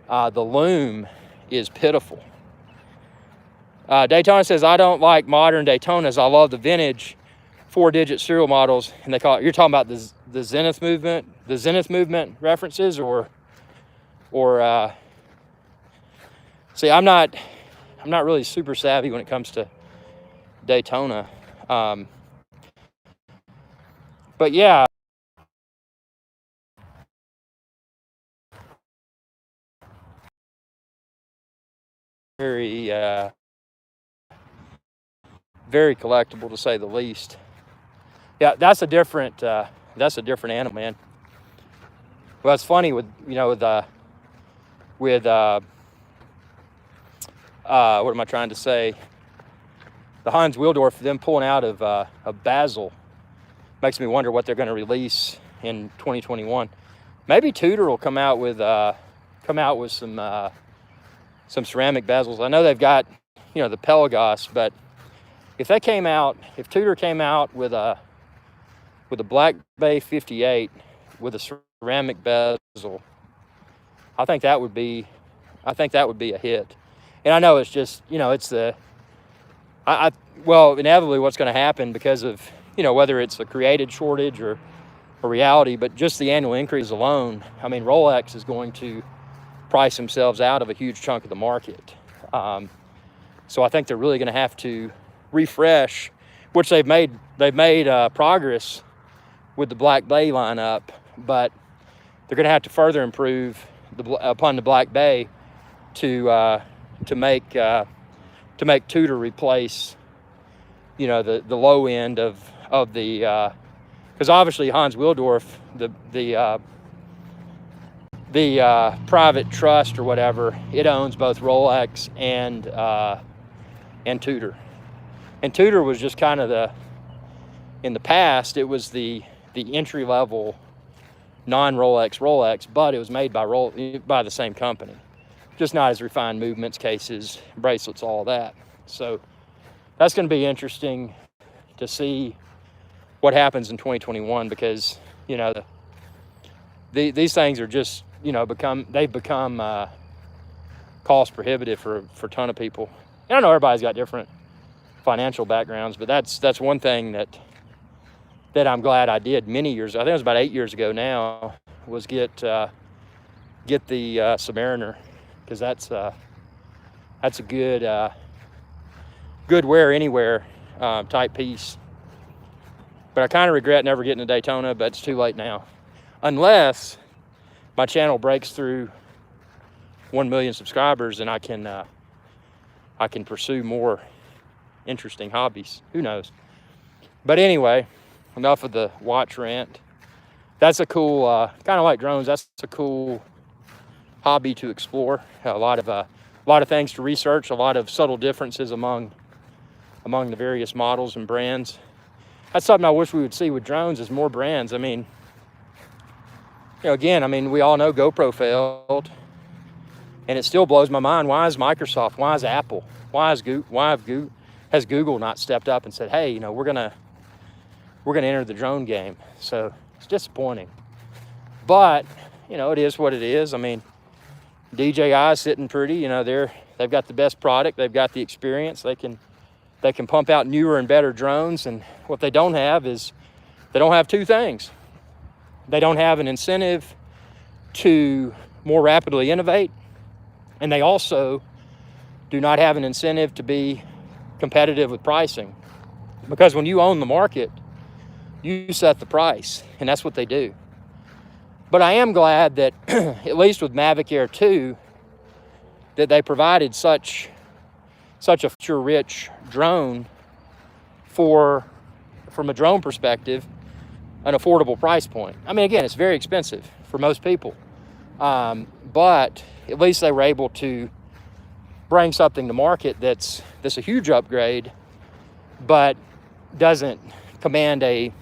The loom is pitiful. Daytona says, I don't like modern Daytonas. I love the vintage 4-digit serial models. And they call it, you're talking about the Zenith movement references, or see, I'm not really super savvy when it comes to Daytona. But yeah, very collectible, to say the least. Yeah, that's a different animal, man. Well, it's funny with, you know, what am I trying to say? The Hans Wieldorf, them pulling out of Basel, makes me wonder what they're going to release in 2021. Maybe Tudor will come out with some ceramic bezels. I know they've got, you know, the Pelagos, but if Tudor came out with a Black Bay 58 with a ceramic bezel, I think that would be a hit. And I know it's just, you know, it's well, inevitably what's going to happen because of, you know, whether it's a created shortage or a reality, but just the annual increase alone, I mean, Rolex is going to price themselves out of a huge chunk of the market. So I think they're really going to have to refresh, which they've made progress with the Black Bay lineup, but they're going to have to further improve upon the Black Bay to make Tudor replace, you know, the low end of the, because obviously Hans Wieldorf, the private trust or whatever, it owns both Rolex and Tudor. And Tudor was just kind of in the past, it was the entry-level non-Rolex, but it was made by the same company. Just not as refined movements, cases, bracelets, all that. So that's going to be interesting to see what happens in 2021, because, you know, these things are just, you know, they've become cost prohibitive for a ton of people. And I know everybody's got different financial backgrounds, but that's one thing that I'm glad I did many years. I think it was about 8 years ago now, was get the Submariner, because that's a good wear anywhere type piece. But I kind of regret never getting a Daytona, but it's too late now, unless my channel breaks through 1 million subscribers and I can pursue more interesting hobbies. Who knows? But anyway, enough of the watch rant. That's a cool, kind of like drones, that's a cool hobby to explore. A lot of things to research, a lot of subtle differences among the various models and brands. That's something I wish we would see with drones, is more brands. I mean, you know, again, I mean, we all know GoPro failed. And it still blows my mind. Why is Microsoft, why is Apple, has Google not stepped up and said, hey, you know, we're gonna enter the drone game? So it's disappointing. But, you know, it is what it is. I mean, DJI is sitting pretty, you know, they've got the best product, they've got the experience, they can pump out newer and better drones. And what they don't have is, they don't have two things. They don't have an incentive to more rapidly innovate, and they also do not have an incentive to be competitive with pricing. Because when you own the market, you set the price, and that's what they do. But I am glad that, at least with Mavic Air 2, that they provided such a feature-rich drone from a drone perspective, an affordable price point. I mean, again, it's very expensive for most people. But at least they were able to bring something to market that's a huge upgrade, but doesn't command an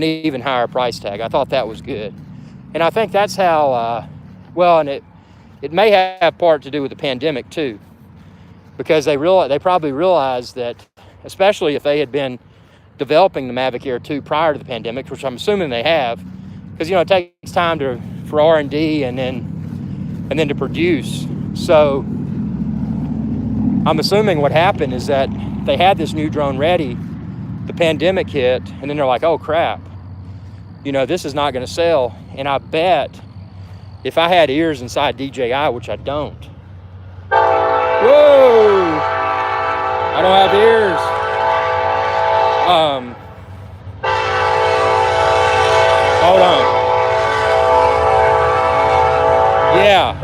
even higher price tag. I thought that was good. And I think that's how, and it may have part to do with the pandemic too, because they probably realized that, especially if they had been developing the Mavic Air 2 prior to the pandemic, which I'm assuming they have, because, you know, it takes time for R&D and then to produce. So I'm assuming what happened is that they had this new drone ready, the pandemic hit, and then they're like, oh crap, you know, this is not going to sell. And I bet if I had ears inside DJI, which I don't. Whoa! I don't have ears. Hold on. Yeah.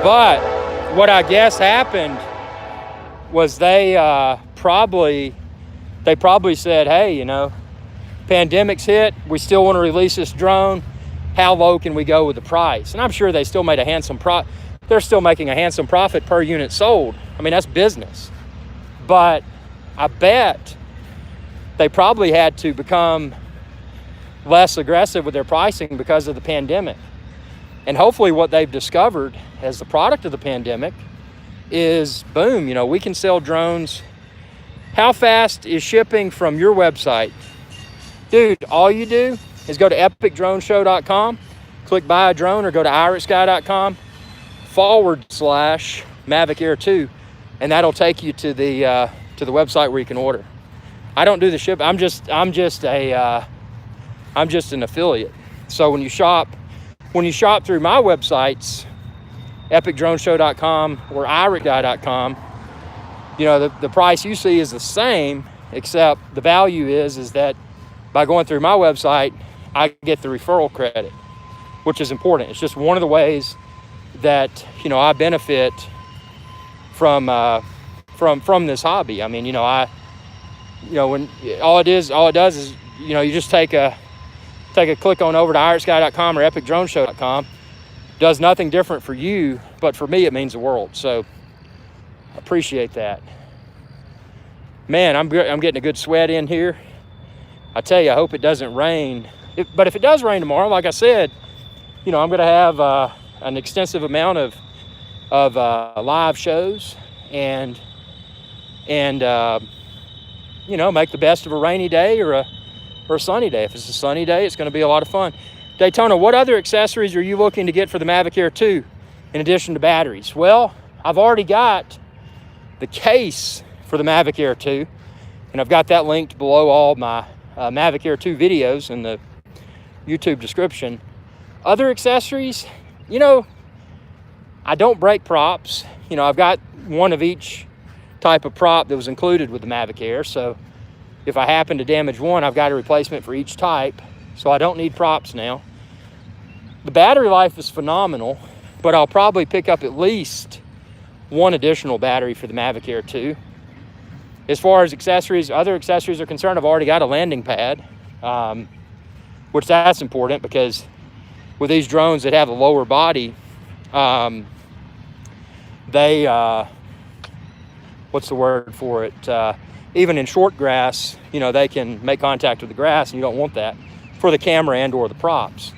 But what I guess happened was they probably said, hey, you know, pandemic's hit, we still want to release this drone. How low can we go with the price? And I'm sure they still made they're still making a handsome profit per unit sold. I mean, that's business. But I bet they probably had to become less aggressive with their pricing because of the pandemic. And hopefully what they've discovered as the product of the pandemic is, boom, you know, we can sell drones. How fast is shipping from your website? Dude, all you do is go to epicdroneshow.com, click buy a drone, or go to irixguy.com/Mavic Air 2, and that'll take you to the website where you can order. I don't do the ship. I'm just an affiliate. So when you shop through my websites, epicdroneshow.com or irixguy.com, you know, the price you see is the same, except the value is that by going through my website, I get the referral credit, which is important. It's just one of the ways that, you know, I benefit from this hobby. I mean, you know, when all it does is, you know, you just take a click on over to irixguy.com or epicdroneshow.com. Does nothing different for you, but for me, it means the world. So I appreciate that. Man, I'm getting a good sweat in here. I tell you, I hope it doesn't rain. But if it does rain tomorrow, like I said, you know, I'm going to have an extensive amount of live shows and you know, make the best of a rainy day or a sunny day. If it's a sunny day, it's going to be a lot of fun. Daytona, what other accessories are you looking to get for the Mavic Air 2 in addition to batteries? Well, I've already got the case for the Mavic Air 2, and I've got that linked below all my Mavic Air 2 videos in the YouTube description. Other accessories, you know, I don't break props. You know, I've got one of each type of prop that was included with the Mavic Air, so if I happen to damage one, I've got a replacement for each type, so I don't need props now. The battery life is phenomenal, but I'll probably pick up at least one additional battery for the Mavic Air 2. As far as other accessories are concerned, I've already got a landing pad, which that's important because with these drones that have a lower body, they, what's the word for it? Even in short grass, you know, they can make contact with the grass, and you don't want that. for the camera and or the props.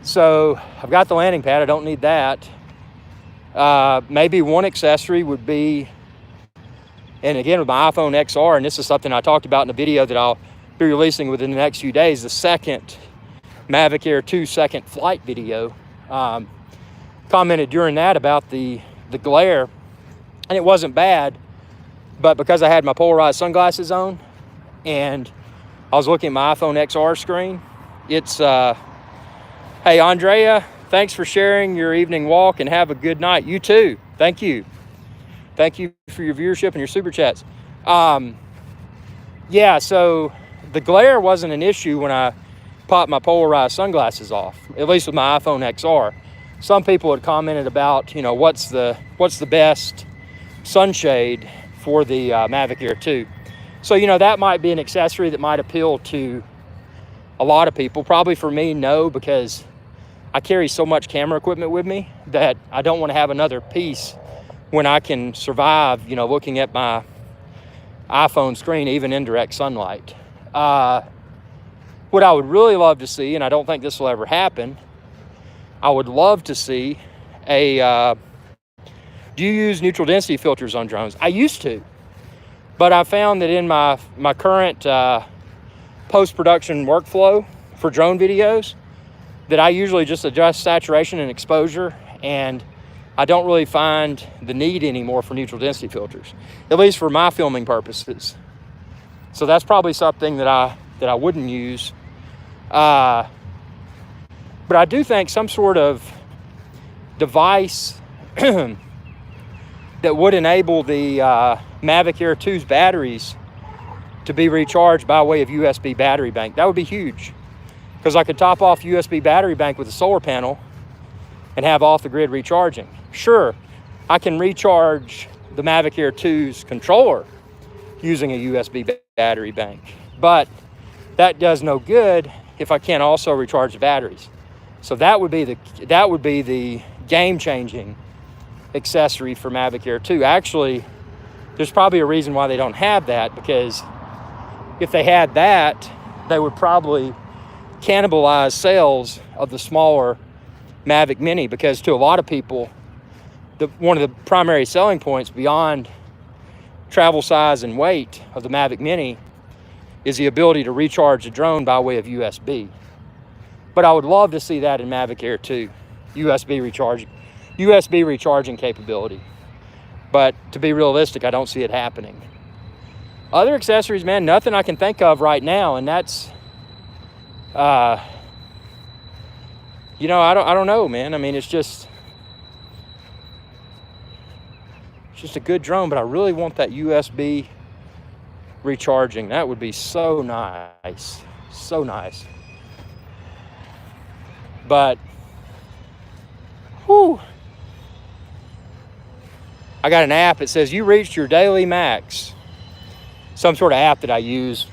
So I've got the landing pad. I don't need that. Maybe one accessory would be, and again with my iPhone XR, and this is something I talked about in a video that I'll be releasing within the next few days, the second Mavic Air 2 second flight video. Commented during that about the glare, and it wasn't bad, but because I had my polarized sunglasses on and I was looking at my iPhone XR screen, it's hey Andrea, thanks for sharing your evening walk and have a good night. You too. Thank you for your viewership and your super chats. Yeah, so the glare wasn't an issue when I popped my polarized sunglasses off, at least with my iPhone XR. Some people had commented about, you know, what's the best sunshade for the Mavic Air 2. So, you know, that might be an accessory that might appeal to a lot of people. Probably for me, no, because I carry so much camera equipment with me that I don't want to have another piece when I can survive, you know, looking at my iPhone screen, even in direct sunlight. What I would really love to see, and I don't think this will ever happen, I would love to see a, do you use neutral density filters on drones? I used to, but I found that in my current post-production workflow for drone videos, that I usually just adjust saturation and exposure, and I don't really find the need anymore for neutral density filters, at least for my filming purposes. So that's probably something that I wouldn't use. But I do think some sort of device that would enable the Mavic Air 2's batteries to be recharged by way of USB battery bank, that would be huge. Because I could top off USB battery bank with a solar panel and have off-the-grid recharging. Sure, I can recharge the Mavic Air 2's controller using a USB battery bank, but that does no good if I can't also recharge the batteries. So that would be the game-changing accessory for Mavic Air 2. Actually, there's probably a reason why they don't have that, because if they had that, they would probably cannibalize sales of the smaller Mavic Mini, because to a lot of people, one of the primary selling points beyond travel size and weight of the Mavic Mini is the ability to recharge the drone by way of USB. But I would love to see that in Mavic Air 2, USB recharging capability. But to be realistic, I don't see it happening. Other accessories, man, nothing I can think of right now, and that's, you know, I don't know, man. I mean, it's just a good drone, but I really want that USB recharging. That would be so nice, so nice. But, whew, I got an app that says you reached your daily max. Some sort of app that I use.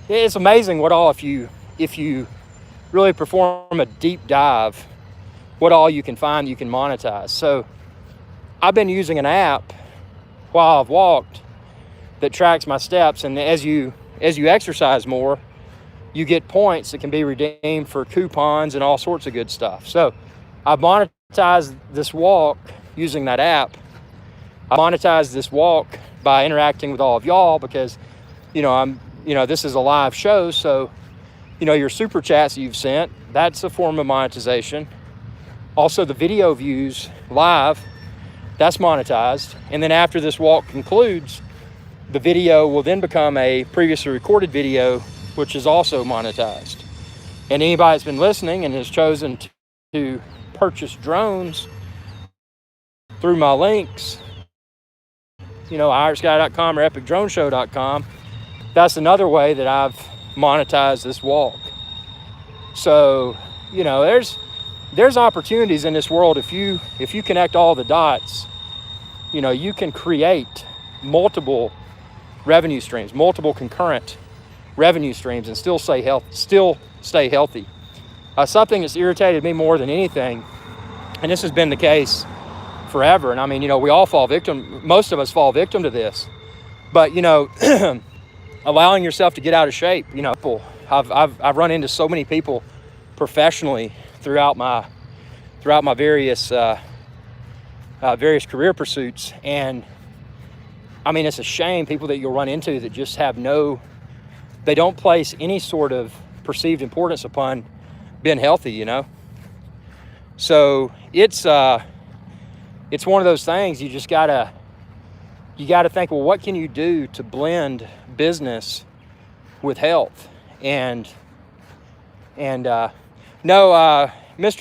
It's amazing what all, if you really perform a deep dive, what all you can find you can monetize. So I've been using an app while I've walked that tracks my steps, and as you exercise more, you get points that can be redeemed for coupons and all sorts of good stuff. So I've monetized this walk using that app. I monetized this walk by interacting with all of y'all, because, you know, this is a live show, so, you know, your super chats you've sent, that's a form of monetization. Also, the video views live, that's monetized. And then after this walk concludes, the video will then become a previously recorded video, which is also monetized. And anybody that's been listening and has chosen to purchase drones through my links, you know, irsky.com or epicdroneshow.com, that's another way that I've monetized this walk. So, you know, there's opportunities in this world. If you connect all the dots, you know, you can create multiple revenue streams, multiple concurrent revenue streams, and still stay healthy. Something that's irritated me more than anything, and this has been the case forever, and I mean, you know, we all fall victim, most of us fall victim to this, but, you know, allowing yourself to get out of shape, you know, I've run into so many people professionally throughout my various various career pursuits, and I mean, it's a shame, people that you'll run into that just have they don't place any sort of perceived importance upon being healthy, you know. So it's one of those things you gotta think, well, what can you do to blend business with health? And Mr.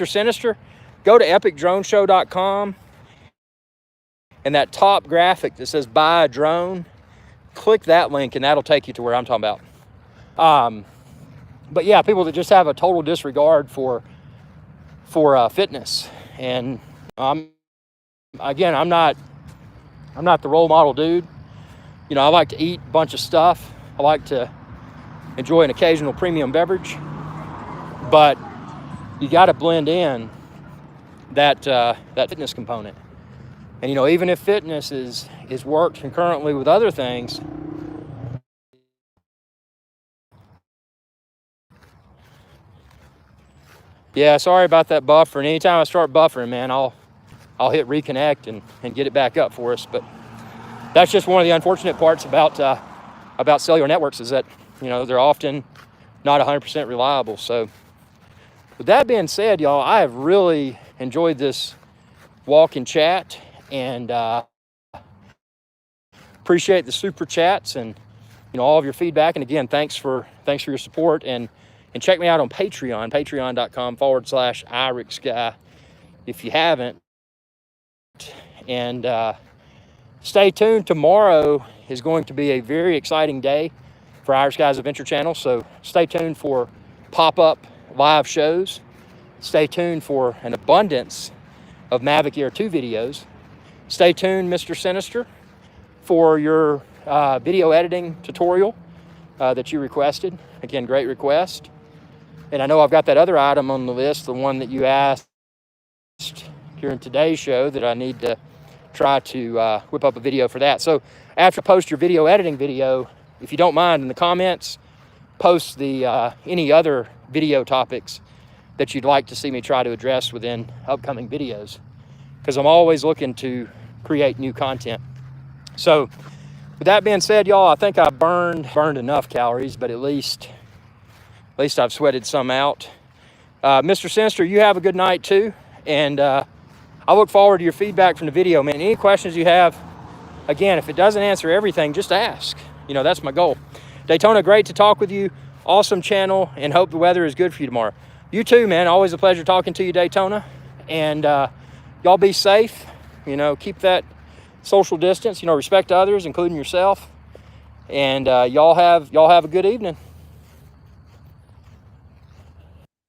Sinister, go to epicdroneshow.com, and that top graphic that says buy a drone, click that link and that'll take you to where I'm talking about. But yeah, people that just have a total disregard for fitness. And I'm not the role model dude. You know, I like to eat a bunch of stuff. I like to enjoy an occasional premium beverage, but you got to blend in that fitness component. And, you know, even if fitness is worked concurrently with other things, yeah, sorry about that buffering. Anytime I start buffering, man, I'll hit reconnect and get it back up for us. But that's just one of the unfortunate parts about cellular networks, is that, you know, they're often not 100% reliable. So with that being said, y'all, I have really enjoyed this walk and chat, and appreciate the super chats and, you know, all of your feedback. And again, thanks for your support, and check me out on Patreon, patreon.com/IrixGuy if you haven't. And stay tuned. Tomorrow is going to be a very exciting day for Irish Guys Adventure Channel, so stay tuned for pop-up live shows. Stay tuned for an abundance of Mavic Air 2 videos. Stay tuned, Mr. Sinister, for your video editing tutorial that you requested. Again, great request. And I know I've got that other item on the list, the one that you asked during today's show, that I need to try to whip up a video for that. So after I post your video editing video, if you don't mind, in the comments, post the any other video topics that you'd like to see me try to address within upcoming videos, because I'm always looking to create new content. So with that being said, y'all, I think I burned enough calories, but at least I've sweated some out. Mr. Sinister, you have a good night too, and I look forward to your feedback from the video, man. Any questions you have, again, if it doesn't answer everything, just ask. You know, that's my goal. Daytona, great to talk with you. Awesome channel, and hope the weather is good for you tomorrow. You too, man. Always a pleasure talking to you, Daytona. And y'all be safe. You know, keep that social distance. You know, respect others, including yourself. And y'all have a good evening.